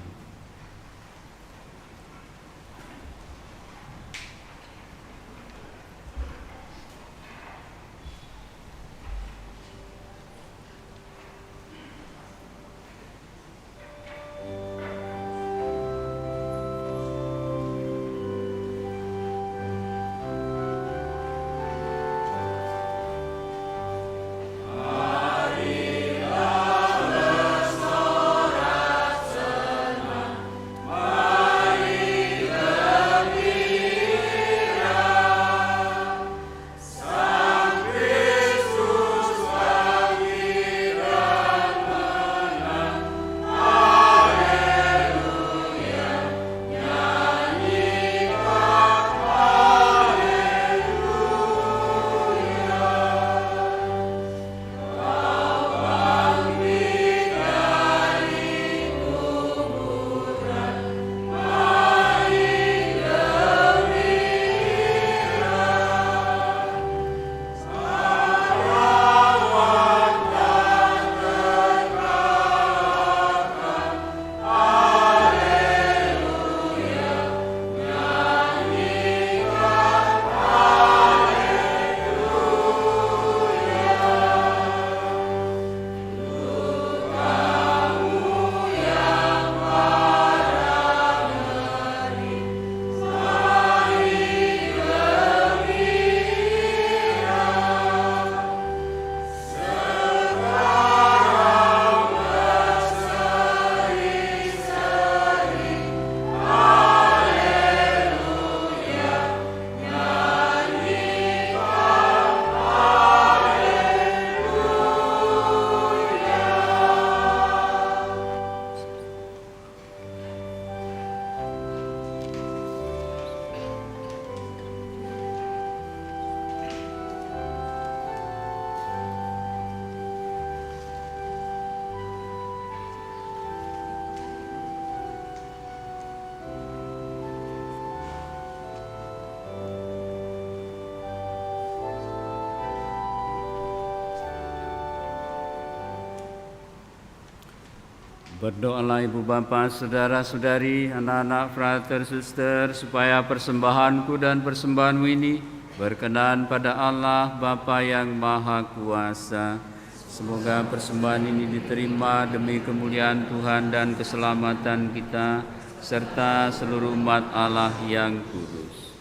Berdoalah Ibu Bapa, saudara-saudari, anak-anak, frater, suster, supaya persembahanku dan persembahanmu ini berkenan pada Allah Bapa yang Maha Kuasa. Semoga persembahan ini diterima demi kemuliaan Tuhan dan keselamatan kita, serta seluruh umat Allah yang kudus.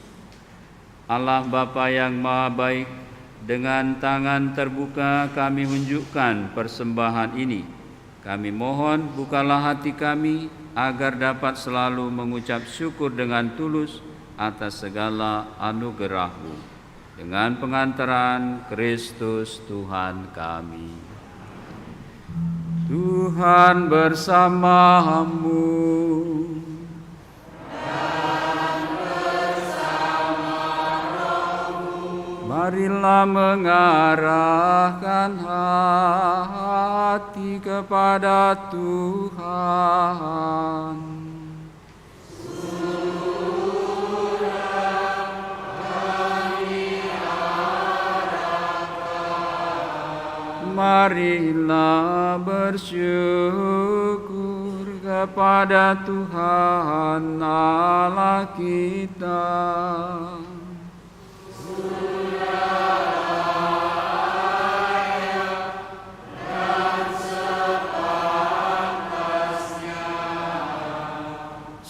Allah Bapa yang Maha Baik, dengan tangan terbuka kami unjukkan persembahan ini. Kami mohon bukalah hati kami agar dapat selalu mengucap syukur dengan tulus atas segala anugerah-Mu. Dengan pengantaran Kristus Tuhan kami. Tuhan bersamamu. Marilah mengarahkan hati kepada Tuhan. Marilah bersyukur kepada Tuhan Allah kita.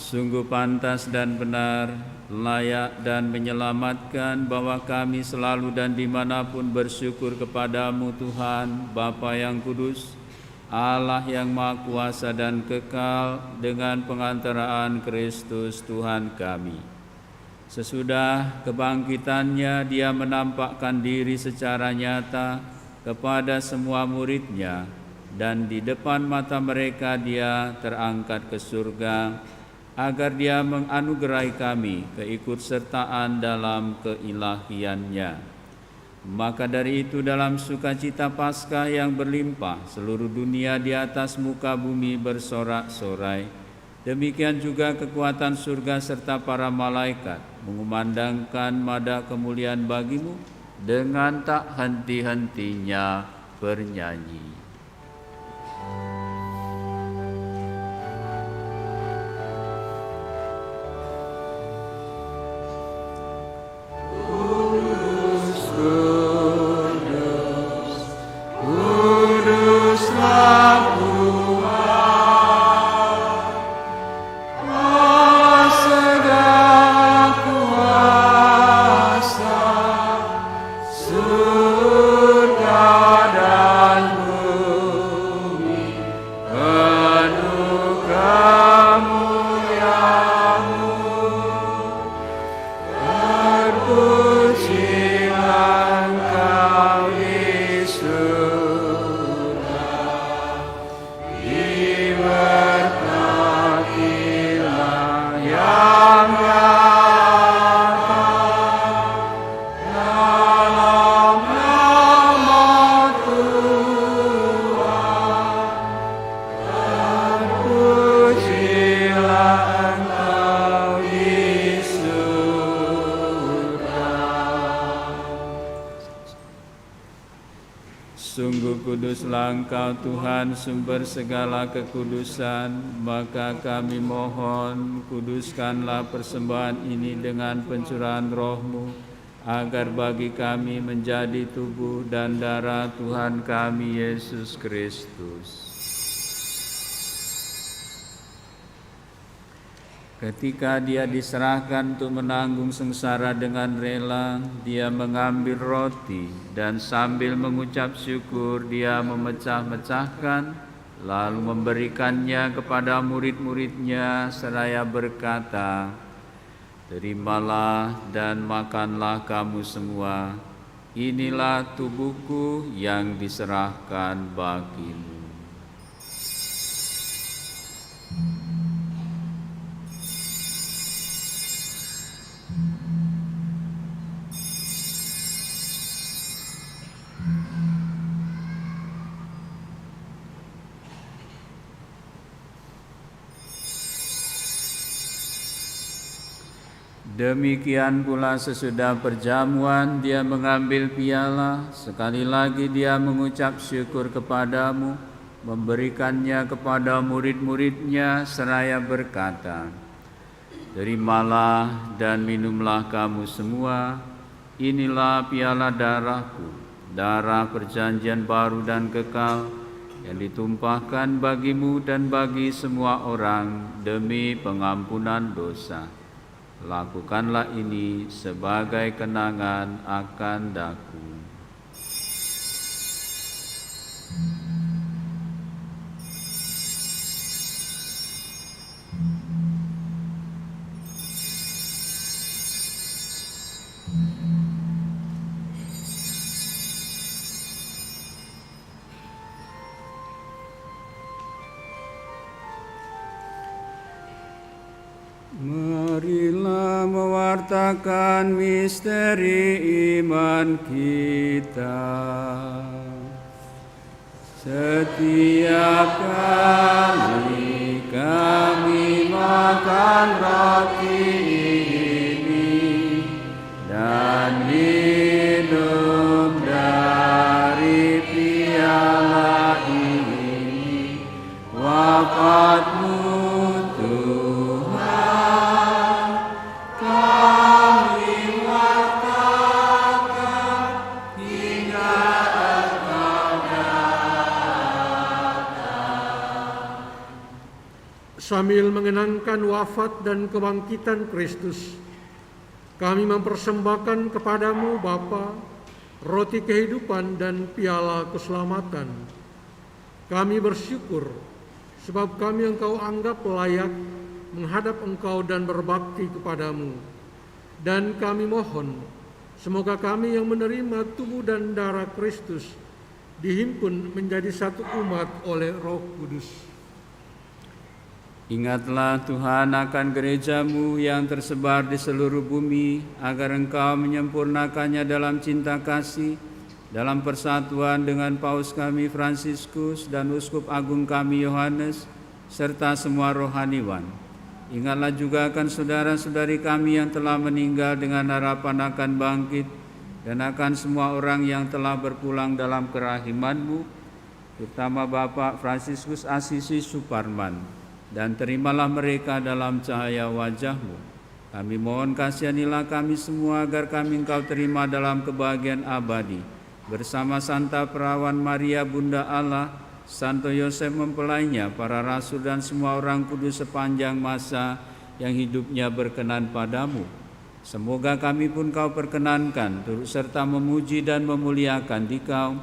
Sungguh pantas dan benar, layak dan menyelamatkan bahwa kami selalu dan dimanapun bersyukur kepadamu Tuhan, Bapa yang kudus, Allah yang Maha Kuasa dan kekal, dengan pengantaraan Kristus Tuhan kami. Sesudah kebangkitannya, Dia menampakkan diri secara nyata kepada semua murid-Nya, dan di depan mata mereka Dia terangkat ke surga, agar Dia menganugerahi kami keikutsertaan dalam keilahian-Nya. Maka dari itu, dalam sukacita Paskah yang berlimpah, seluruh dunia di atas muka bumi bersorak-sorai. Demikian juga kekuatan surga serta para malaikat mengumandangkan nada kemuliaan bagimu dengan tak henti-hentinya bernyanyi. Sungguh kuduslah Engkau Tuhan, sumber segala kekudusan, maka kami mohon, kuduskanlah persembahan ini dengan pencurahan Roh-Mu, agar bagi kami menjadi tubuh dan darah Tuhan kami Yesus Kristus. Ketika Dia diserahkan untuk menanggung sengsara dengan rela, Dia mengambil roti dan sambil mengucap syukur Dia memecah-mecahkan, lalu memberikannya kepada murid-murid-Nya seraya berkata, "Terimalah dan makanlah kamu semua, inilah tubuhku yang diserahkan bagimu." Demikian pula sesudah perjamuan Dia mengambil piala, sekali lagi Dia mengucap syukur kepadamu, memberikannya kepada murid-murid-Nya seraya berkata, "Terimalah dan minumlah kamu semua, inilah piala darahku, darah perjanjian baru dan kekal, yang ditumpahkan bagimu dan bagi semua orang demi pengampunan dosa. Lakukanlah ini sebagai kenangan akan Daku." Marilah mewartakan misteri iman kita. Setiap kali kami makan roti ini dan minum dari piala ini, wafat-Mu Sambil mengenangkan wafat dan kebangkitan Kristus, kami mempersembahkan kepadamu Bapa, roti kehidupan dan piala keselamatan. Kami bersyukur sebab kami Engkau anggap layak menghadap Engkau dan berbakti kepadamu. Dan kami mohon, semoga kami yang menerima tubuh dan darah Kristus dihimpun menjadi satu umat oleh Roh Kudus. Ingatlah Tuhan akan gereja-Mu yang tersebar di seluruh bumi, agar Engkau menyempurnakannya dalam cinta kasih, dalam persatuan dengan Paus kami Fransiskus dan Uskup Agung kami Yohanes, serta semua rohaniwan. Ingatlah juga akan saudara-saudari kami yang telah meninggal dengan harapan akan bangkit, dan akan semua orang yang telah berpulang dalam kerahiman-Mu, terutama Bapak Fransiskus Asisi Suparman. Dan terimalah mereka dalam cahaya wajah-Mu. Kami mohon kasihanilah kami semua agar kami Engkau terima dalam kebahagiaan abadi. Bersama Santa Perawan Maria Bunda Allah, Santo Yosef mempelainya, para rasul dan semua orang kudus sepanjang masa yang hidupnya berkenan padamu. Semoga kami pun Kau perkenankan turut serta memuji dan memuliakan Dikau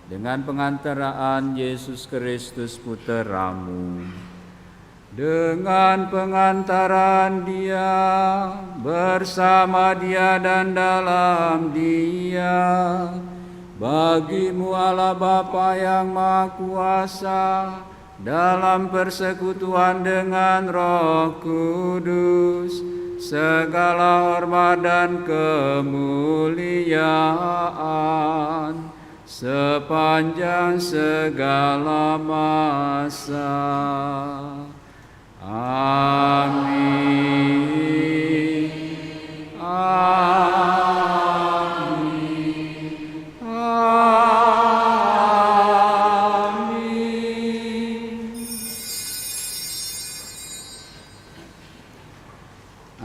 dengan pengantaraan Yesus Kristus Putra-Mu. Dengan pengantaran Dia, bersama Dia dan dalam Dia, bagi-Mu Allah Bapa yang Maha Kuasa, dalam persekutuan dengan Roh Kudus, segala hormat dan kemuliaan sepanjang segala masa. Amin. Amin. Amin.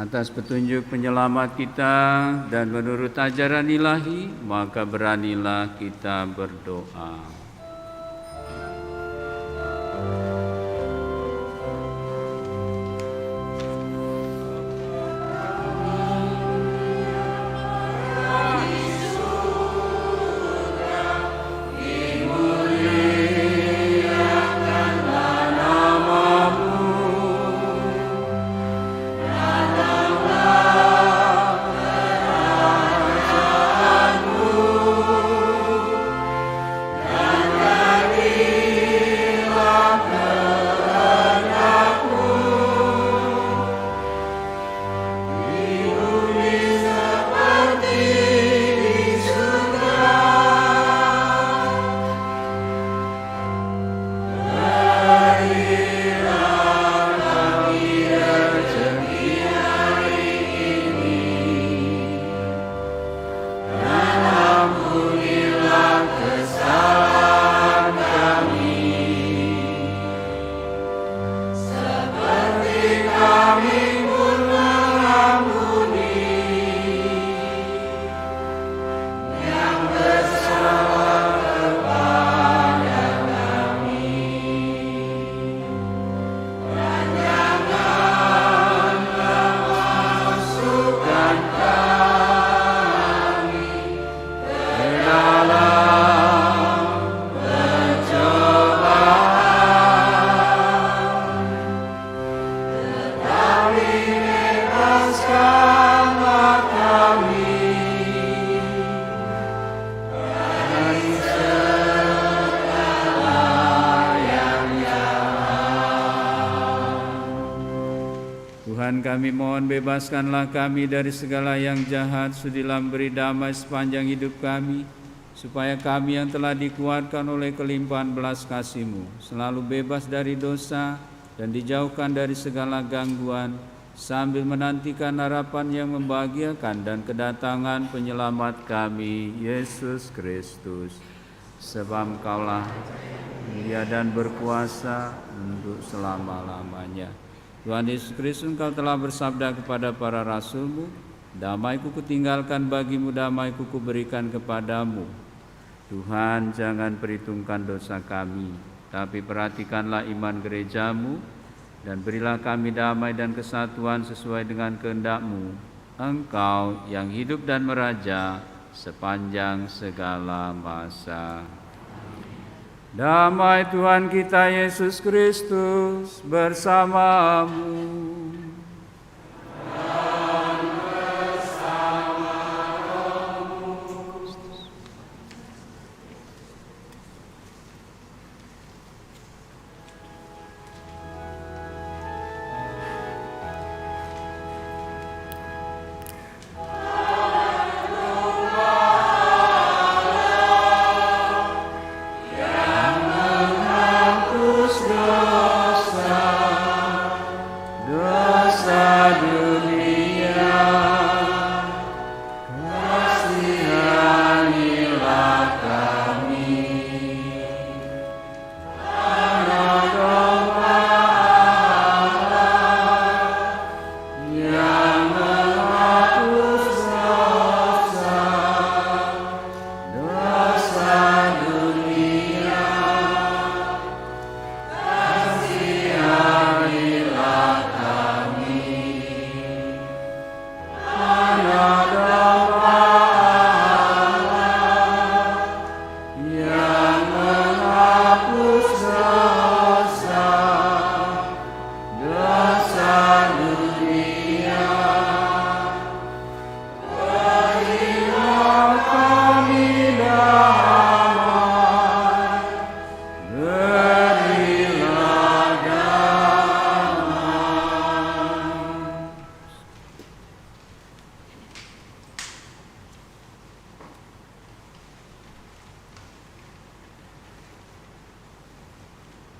Atas petunjuk penyelamat kita dan menurut ajaran ilahi, maka beranilah kita berdoa. Tuhan kami mohon bebaskanlah kami dari segala yang jahat, sudilah beri damai sepanjang hidup kami, supaya kami yang telah dikuatkan oleh kelimpahan belas kasih-Mu selalu bebas dari dosa dan dijauhkan dari segala gangguan, sambil menantikan harapan yang membahagiakan dan kedatangan penyelamat kami, Yesus Kristus. Sebab Engkaulah mulia dan berkuasa untuk selama-lamanya. Tuhan Yesus Kristus, Engkau telah bersabda kepada para rasul-Mu, damai-Ku kutinggalkan bagimu, damai-Ku kuberikan kepadamu. Tuhan, jangan perhitungkan dosa kami, tapi perhatikanlah iman gereja-Mu Dan berilah kami damai dan kesatuan sesuai dengan kehendak-Mu, Engkau yang hidup dan meraja sepanjang segala masa. Damai Tuhan kita Yesus Kristus bersamamu.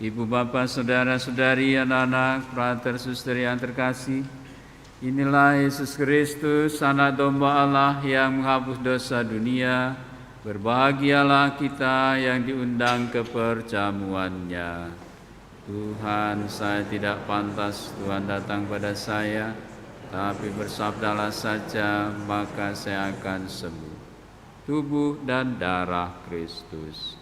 Ibu bapak, saudara-saudari, anak-anak, frater, suster yang terkasih, inilah Yesus Kristus, Anak Domba Allah yang menghapus dosa dunia. Berbahagialah kita yang diundang ke perjamuannya. Tuhan, saya tidak pantas Tuhan datang pada saya, tapi bersabdalah saja, maka saya akan sembuh. Tubuh dan darah Kristus.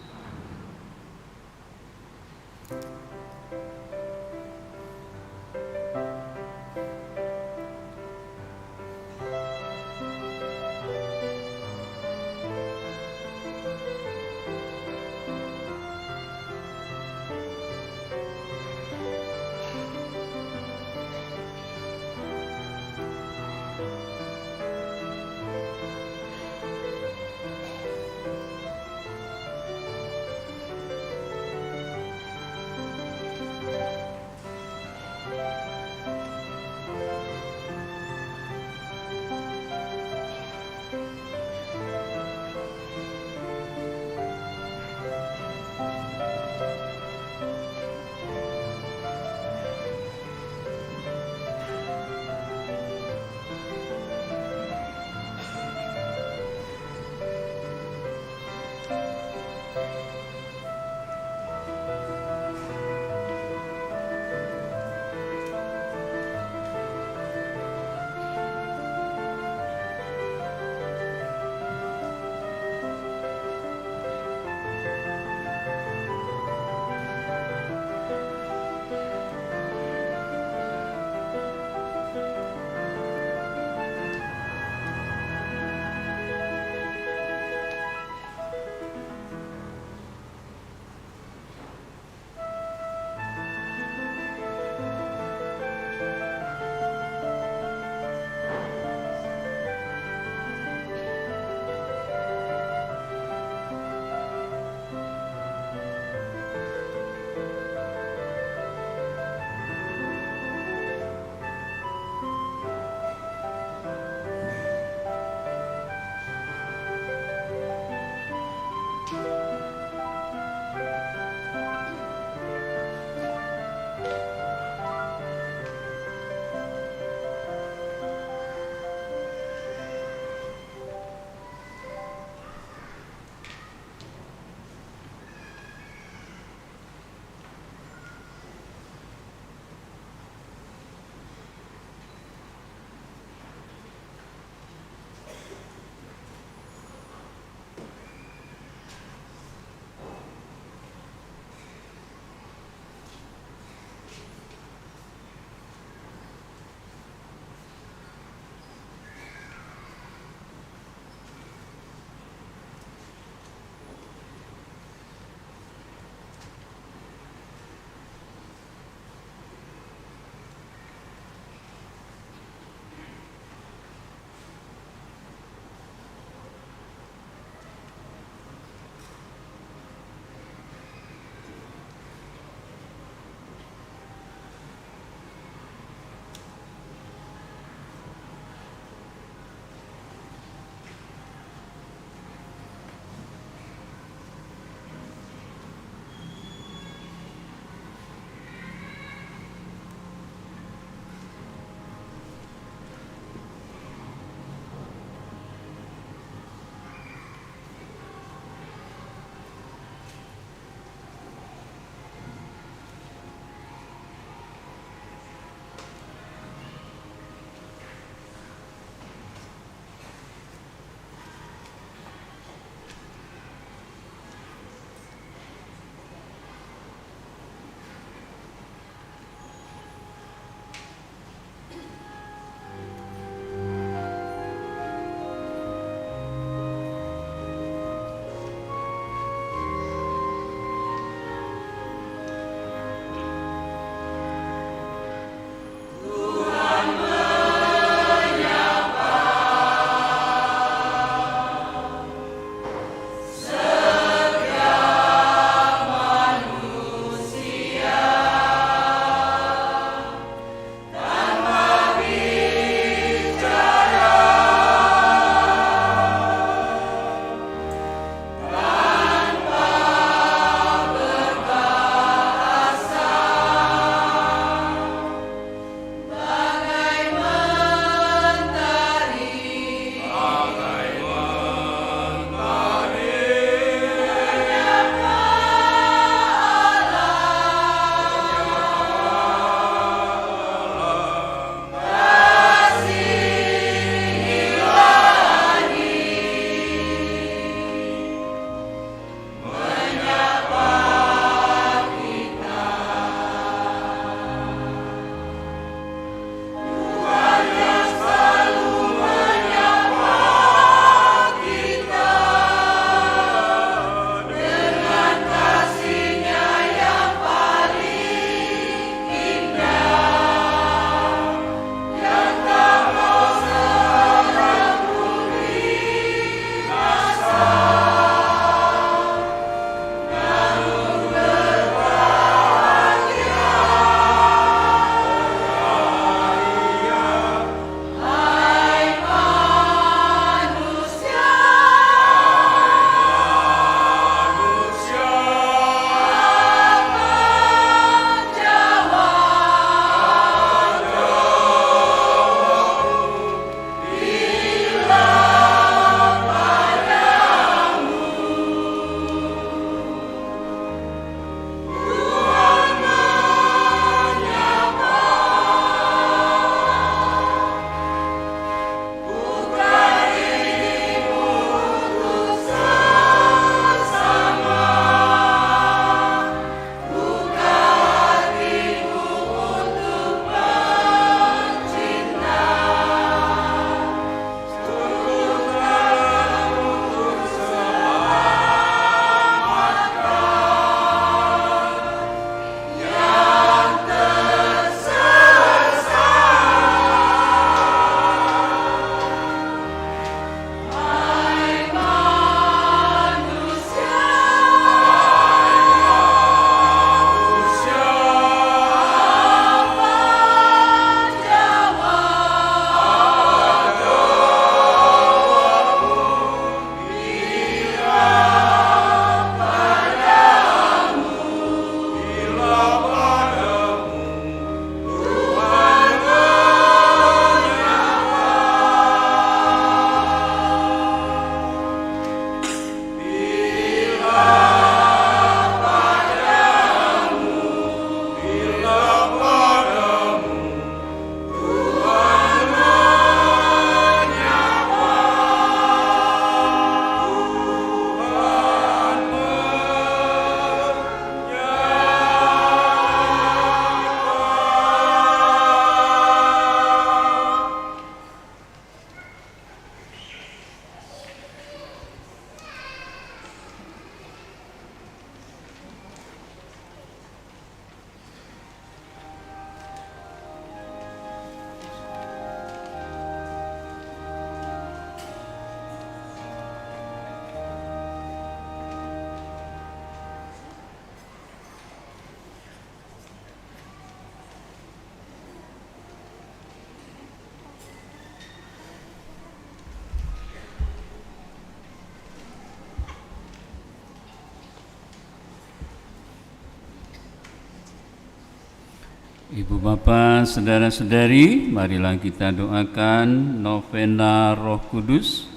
Ibu Bapa, saudara-saudari, marilah kita doakan novena Roh Kudus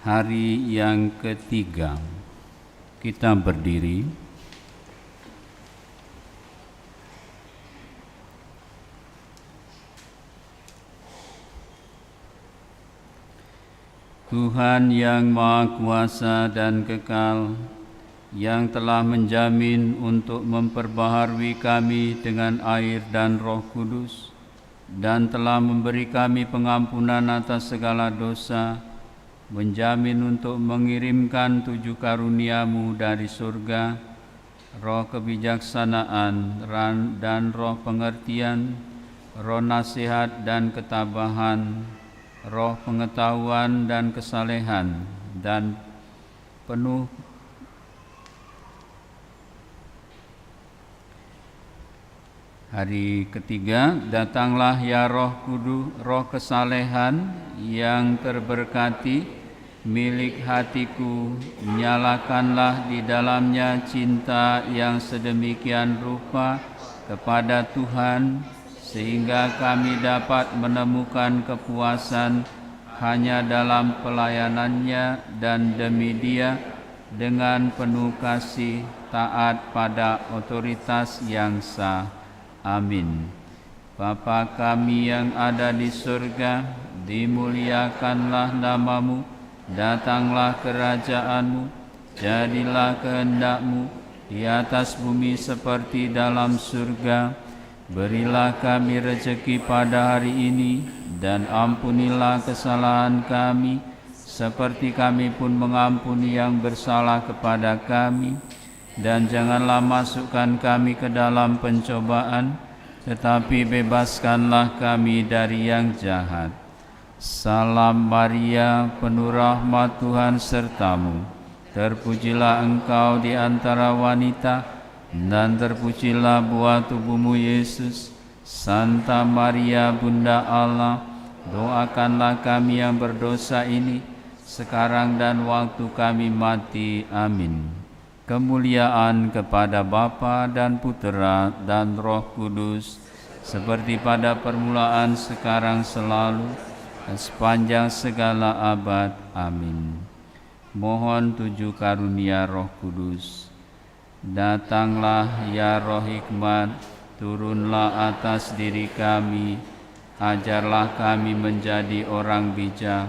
hari yang ketiga. Kita berdiri. Tuhan yang Maha Kuasa dan Kekal, yang telah menjamin untuk memperbaharui kami dengan air dan Roh Kudus, dan telah memberi kami pengampunan atas segala dosa, menjamin untuk mengirimkan 7 karunia-Mu dari surga, roh kebijaksanaan dan roh pengertian, roh nasihat dan ketabahan, roh pengetahuan dan kesalehan, dan penuh hari ketiga. Datanglah ya Roh Kudus, roh kesalehan yang terberkati milik hatiku, nyalakanlah di dalamnya cinta yang sedemikian rupa kepada Tuhan, sehingga kami dapat menemukan kepuasan hanya dalam pelayanannya, dan demi Dia dengan penuh kasih taat pada otoritas yang sah. Amin. Bapa kami yang ada di surga, dimuliakanlah nama-Mu, datanglah kerajaan-Mu, jadilah kehendak-Mu di atas bumi seperti dalam surga. Berilah kami rezeki pada hari ini, dan ampunilah kesalahan kami, seperti kami pun mengampuni yang bersalah kepada kami. Dan janganlah masukkan kami ke dalam pencobaan, tetapi bebaskanlah kami dari yang jahat. Salam Maria, penuh rahmat Tuhan sertamu. Terpujilah engkau di antara wanita, dan terpujilah buah tubuhmu Yesus. Santa Maria, Bunda Allah, doakanlah kami yang berdosa ini, sekarang dan waktu kami mati. Amin. Kemuliaan kepada Bapa dan Putera dan Roh Kudus, seperti pada permulaan, sekarang, selalu, dan sepanjang segala abad. Amin. Mohon 7 karunia Roh Kudus. Datanglah ya Roh Hikmat, turunlah atas diri kami, ajarlah kami menjadi orang bijak,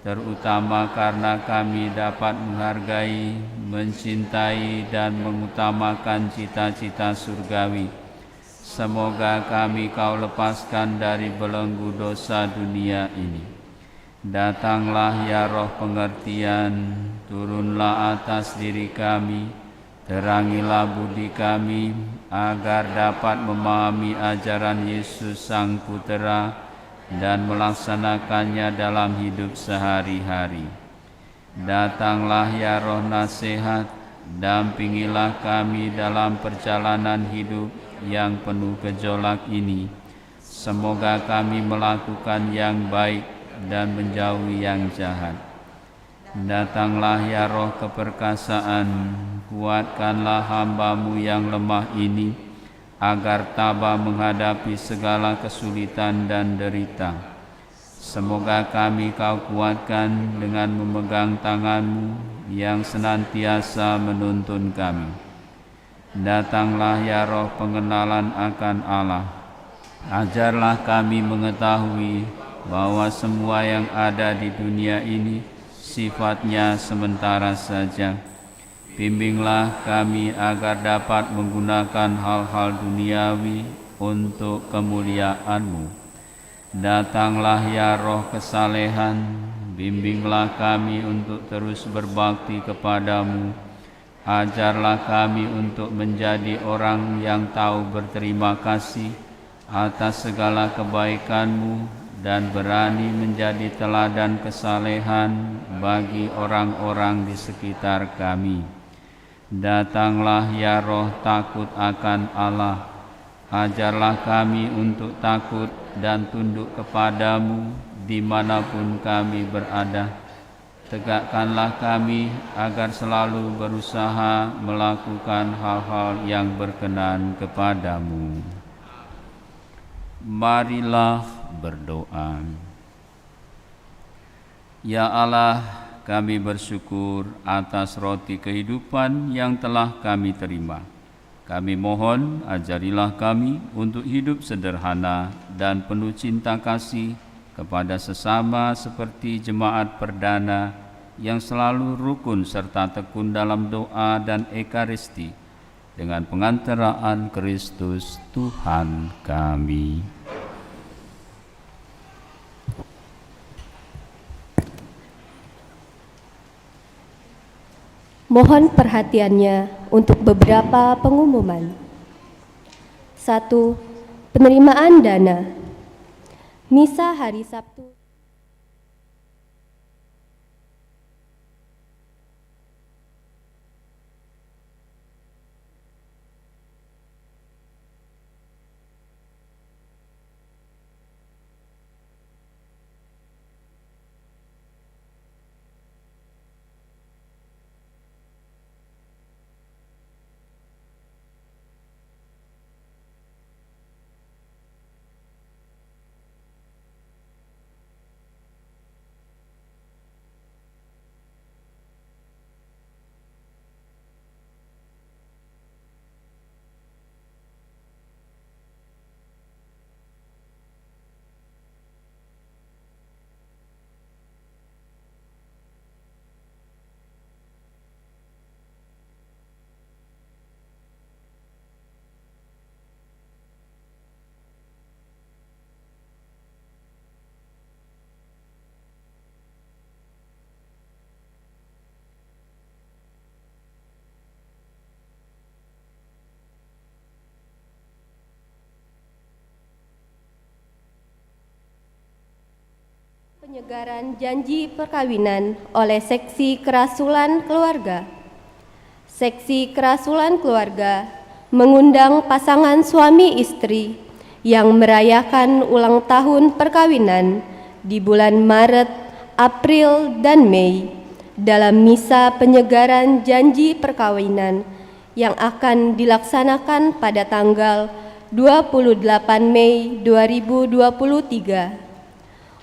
terutama karena kami dapat menghargai, mencintai, dan mengutamakan cita-cita surgawi. Semoga kami Kau lepaskan dari belenggu dosa dunia ini. Datanglah ya Roh pengertian, turunlah atas diri kami, terangilah budi kami, agar dapat memahami ajaran Yesus Sang Putera dan melaksanakannya dalam hidup sehari-hari. Datanglah ya Roh nasihat, dampingilah kami dalam perjalanan hidup yang penuh gejolak ini. Semoga kami melakukan yang baik dan menjauhi yang jahat. Datanglah ya Roh keperkasaan, kuatkanlah hamba-Mu yang lemah ini, agar tabah menghadapi segala kesulitan dan derita. Semoga kami Kau kuatkan dengan memegang tangan-Mu yang senantiasa menuntun kami. Datanglah ya Roh pengenalan akan Allah, ajarlah kami mengetahui bahwa semua yang ada di dunia ini sifatnya sementara saja. Bimbinglah kami agar dapat menggunakan hal-hal duniawi untuk kemuliaan-Mu. Datanglah ya Roh kesalehan, bimbinglah kami untuk terus berbakti kepada-Mu. Ajarlah kami untuk menjadi orang yang tahu berterima kasih atas segala kebaikan-Mu, dan berani menjadi teladan kesalehan bagi orang-orang di sekitar kami. Datanglah ya Roh takut akan Allah, ajarlah kami untuk takut dan tunduk kepada-Mu dimanapun kami berada. Tegakkanlah kami agar selalu berusaha melakukan hal-hal yang berkenan kepada-Mu. Marilah berdoa. Ya Allah, kami bersyukur atas roti kehidupan yang telah kami terima. Kami mohon ajarilah kami untuk hidup sederhana dan penuh cinta kasih kepada sesama seperti jemaat perdana yang selalu rukun serta tekun dalam doa dan ekaristi dengan pengantaraan Kristus Tuhan kami. Mohon perhatiannya untuk beberapa pengumuman. 1. Penerimaan dana. Misa hari Sabtu penyegaran janji perkawinan oleh Seksi Kerasulan Keluarga. Seksi Kerasulan Keluarga mengundang pasangan suami istri yang merayakan ulang tahun perkawinan di bulan Maret, April, dan Mei dalam misa penyegaran janji perkawinan yang akan dilaksanakan pada tanggal 28 Mei 2023.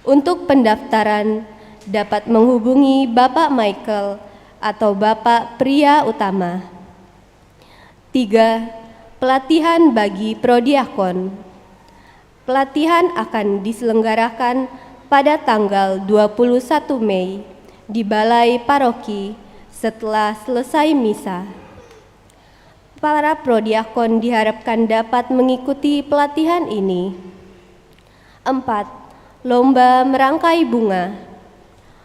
Untuk pendaftaran dapat menghubungi Bapak Michael atau Bapak Pria Utama. 3. Pelatihan bagi prodiakon. Pelatihan akan diselenggarakan pada tanggal 21 Mei di Balai Paroki setelah selesai misa. Para prodiakon diharapkan dapat mengikuti pelatihan ini. 4. Lomba merangkai bunga.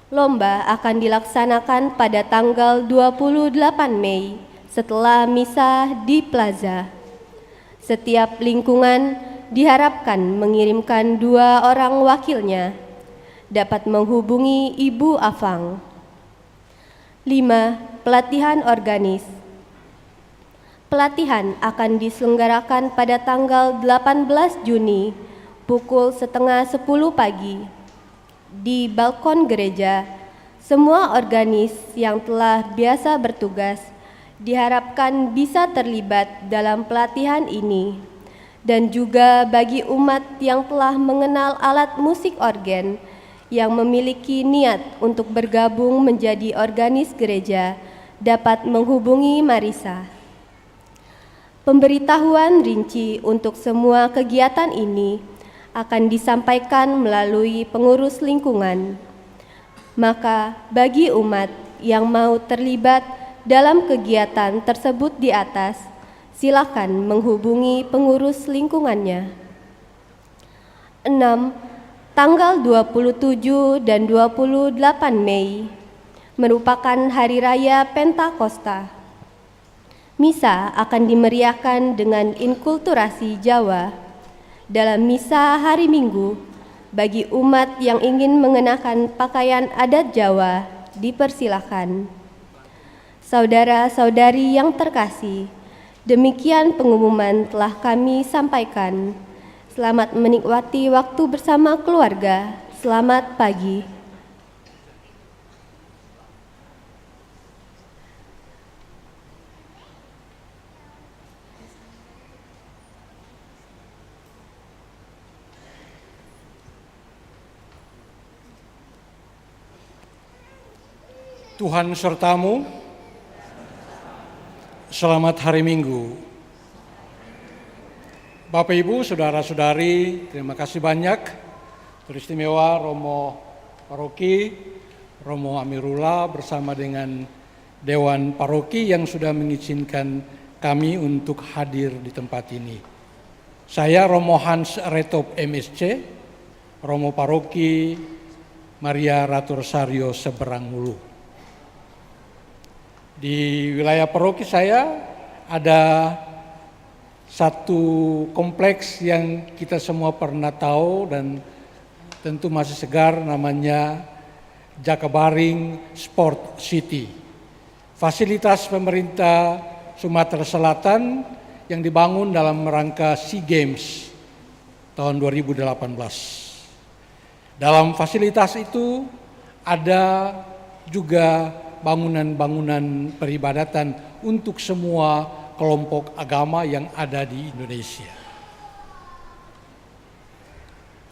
Lomba akan dilaksanakan pada tanggal 28 Mei setelah misa di Plaza. Setiap lingkungan diharapkan mengirimkan 2 orang wakilnya. Dapat menghubungi Ibu Afang. 5. Pelatihan organis. Pelatihan akan diselenggarakan pada tanggal 18 Juni pukul 9:30 pagi. Di balkon gereja, semua organis yang telah biasa bertugas diharapkan bisa terlibat dalam pelatihan ini, dan juga bagi umat yang telah mengenal alat musik organ yang memiliki niat untuk bergabung menjadi organis gereja dapat menghubungi Marisa. Pemberitahuan rinci untuk semua kegiatan ini akan disampaikan melalui pengurus lingkungan. Maka bagi umat yang mau terlibat dalam kegiatan tersebut di atas, silakan menghubungi pengurus lingkungannya. 6. Tanggal 27 dan 28 Mei merupakan Hari Raya Pentakosta. Misa akan dimeriahkan dengan inkulturasi Jawa. Dalam misa hari Minggu, bagi umat yang ingin mengenakan pakaian adat Jawa, dipersilakan. Saudara-saudari yang terkasih, demikian pengumuman telah kami sampaikan. Selamat menikmati waktu bersama keluarga. Selamat pagi. Tuhan sertamu. Selamat hari Minggu. Bapak Ibu, saudara-saudari, terima kasih banyak. Teristimewa Romo Paroki, Romo Amirullah bersama dengan Dewan Paroki yang sudah mengizinkan kami untuk hadir di tempat ini. Saya Romo Hans Retop MSC, Romo Paroki Maria Ratu Rosario Seberang Mulu. Di wilayah paroki saya ada satu kompleks yang kita semua pernah tahu dan tentu masih segar, namanya Jakabaring Sport City. Fasilitas pemerintah Sumatera Selatan yang dibangun dalam rangka SEA Games tahun 2018. Dalam fasilitas itu ada juga bangunan-bangunan peribadatan untuk semua kelompok agama yang ada di Indonesia.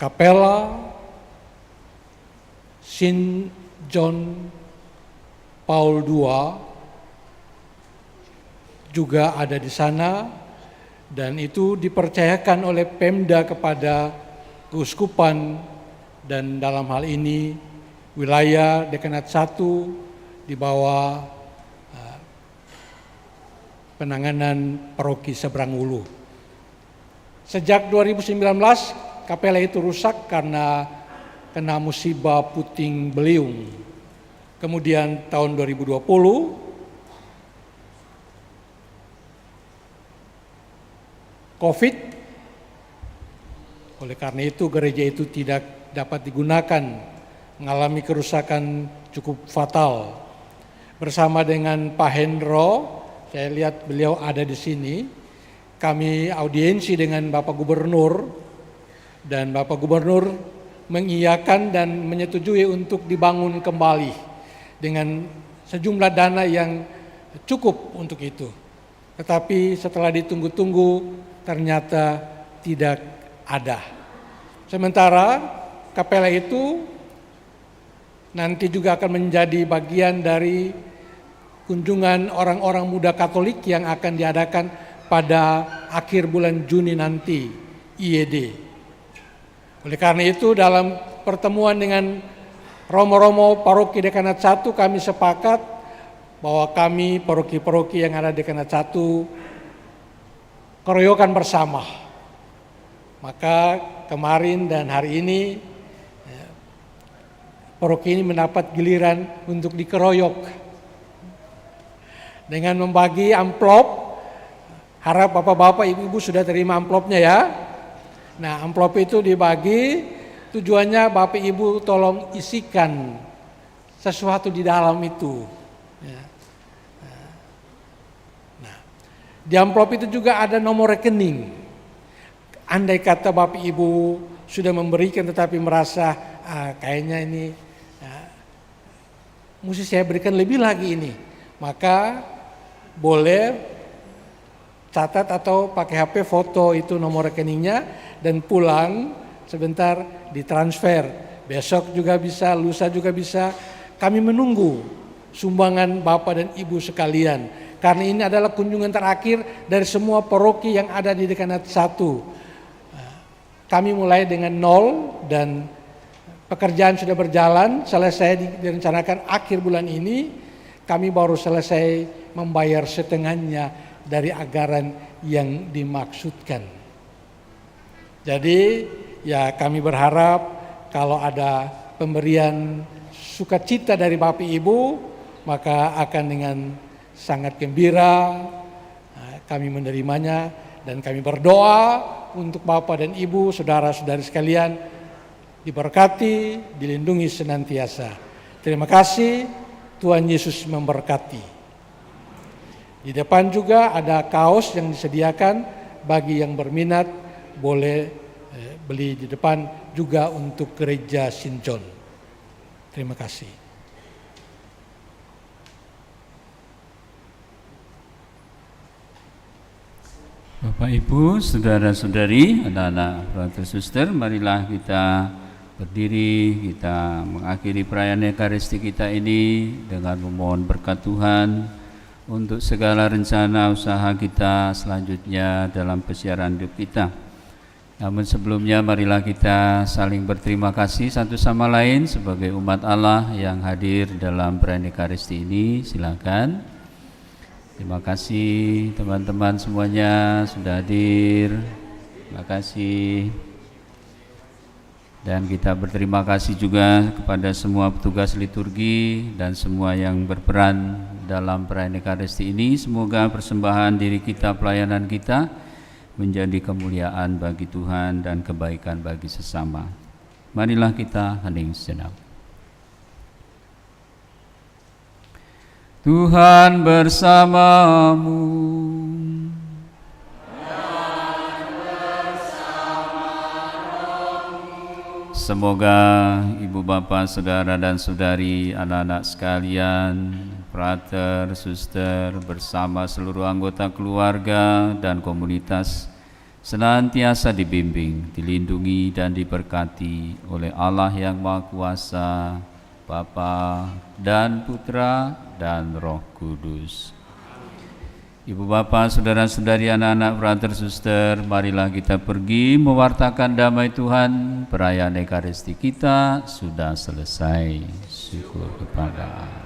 Kapela Saint John Paul II juga ada di sana, dan itu dipercayakan oleh Pemda kepada keuskupan, dan dalam hal ini wilayah Dekanat 1 di bawah penanganan Paroki Seberang Ulu. Sejak 2019 kapela itu rusak karena kena musibah puting beliung. Kemudian tahun 2020 COVID, oleh karena itu gereja itu tidak dapat digunakan, mengalami kerusakan cukup fatal. Bersama dengan Pak Hendro, saya lihat beliau ada di sini, kami audiensi dengan Bapak Gubernur, dan Bapak Gubernur mengiyakan dan menyetujui untuk dibangun kembali dengan sejumlah dana yang cukup untuk itu. Tetapi setelah ditunggu-tunggu ternyata tidak ada. Sementara kapela itu nanti juga akan menjadi bagian dari kunjungan orang-orang muda Katolik yang akan diadakan pada akhir bulan Juni nanti, IED. Oleh karena itu dalam pertemuan dengan Romo-Romo Paroki Dekanat 1 kami sepakat bahwa kami paroki-paroki yang ada di Dekanat 1 keroyokan bersama. Maka kemarin dan hari ini paroki ini mendapat giliran untuk dikeroyok dengan membagi amplop. Harap bapak-bapak, ibu-ibu sudah terima amplopnya ya. Nah, amplop itu dibagi, tujuannya bapak ibu tolong isikan sesuatu di dalam itu. Di amplop itu juga ada nomor rekening. Andai kata Bapak Ibu sudah memberikan tetapi merasa kayaknya ini mesti saya berikan lebih lagi ini, maka boleh catat atau pakai HP foto itu nomor rekeningnya dan pulang sebentar ditransfer. Besok juga bisa, lusa juga bisa. Kami menunggu sumbangan Bapak dan Ibu sekalian. Karena ini adalah kunjungan terakhir dari semua paroki yang ada di Dekanat 1. Kami mulai dengan 0 dan pekerjaan sudah berjalan, selesai direncanakan akhir bulan ini. Kami baru selesai membayar setengahnya dari anggaran yang dimaksudkan. Jadi ya kami berharap kalau ada pemberian sukacita dari Bapak Ibu, maka akan dengan sangat gembira kami menerimanya, dan kami berdoa untuk Bapak dan Ibu, saudara-saudari sekalian, diberkati, dilindungi senantiasa. Terima kasih, Tuhan Yesus memberkati. Di depan juga ada kaos yang disediakan bagi yang berminat, boleh beli di depan juga untuk gereja Saint John. Terima kasih. Bapak, Ibu, saudara-saudari, anak-anak, brother, suster, marilah kita Berdiri, kita mengakhiri perayaan Ekaristi kita ini dengan memohon berkat Tuhan untuk segala rencana usaha kita selanjutnya dalam pesiaran hidup kita. Namun sebelumnya marilah kita saling berterima kasih satu sama lain sebagai umat Allah yang hadir dalam perayaan Ekaristi ini. Silakan. Terima kasih teman-teman semuanya sudah hadir. Terima kasih. Dan kita berterima kasih juga kepada semua petugas liturgi dan semua yang berperan dalam perayaan Ekaristi ini. Semoga persembahan diri kita, pelayanan kita menjadi kemuliaan bagi Tuhan dan kebaikan bagi sesama. Marilah kita hening sejenak. Tuhan bersamamu. Semoga ibu bapak, saudara dan saudari, anak-anak sekalian, frater, suster, bersama seluruh anggota keluarga dan komunitas senantiasa dibimbing, dilindungi dan diberkati oleh Allah yang Maha Kuasa, Bapa dan Putra dan Roh Kudus. Ibu bapak, saudara-saudari, anak-anak, frater, suster, marilah kita pergi mewartakan damai Tuhan. Perayaan Ekaristi kita sudah selesai. Syukur kepada Allah.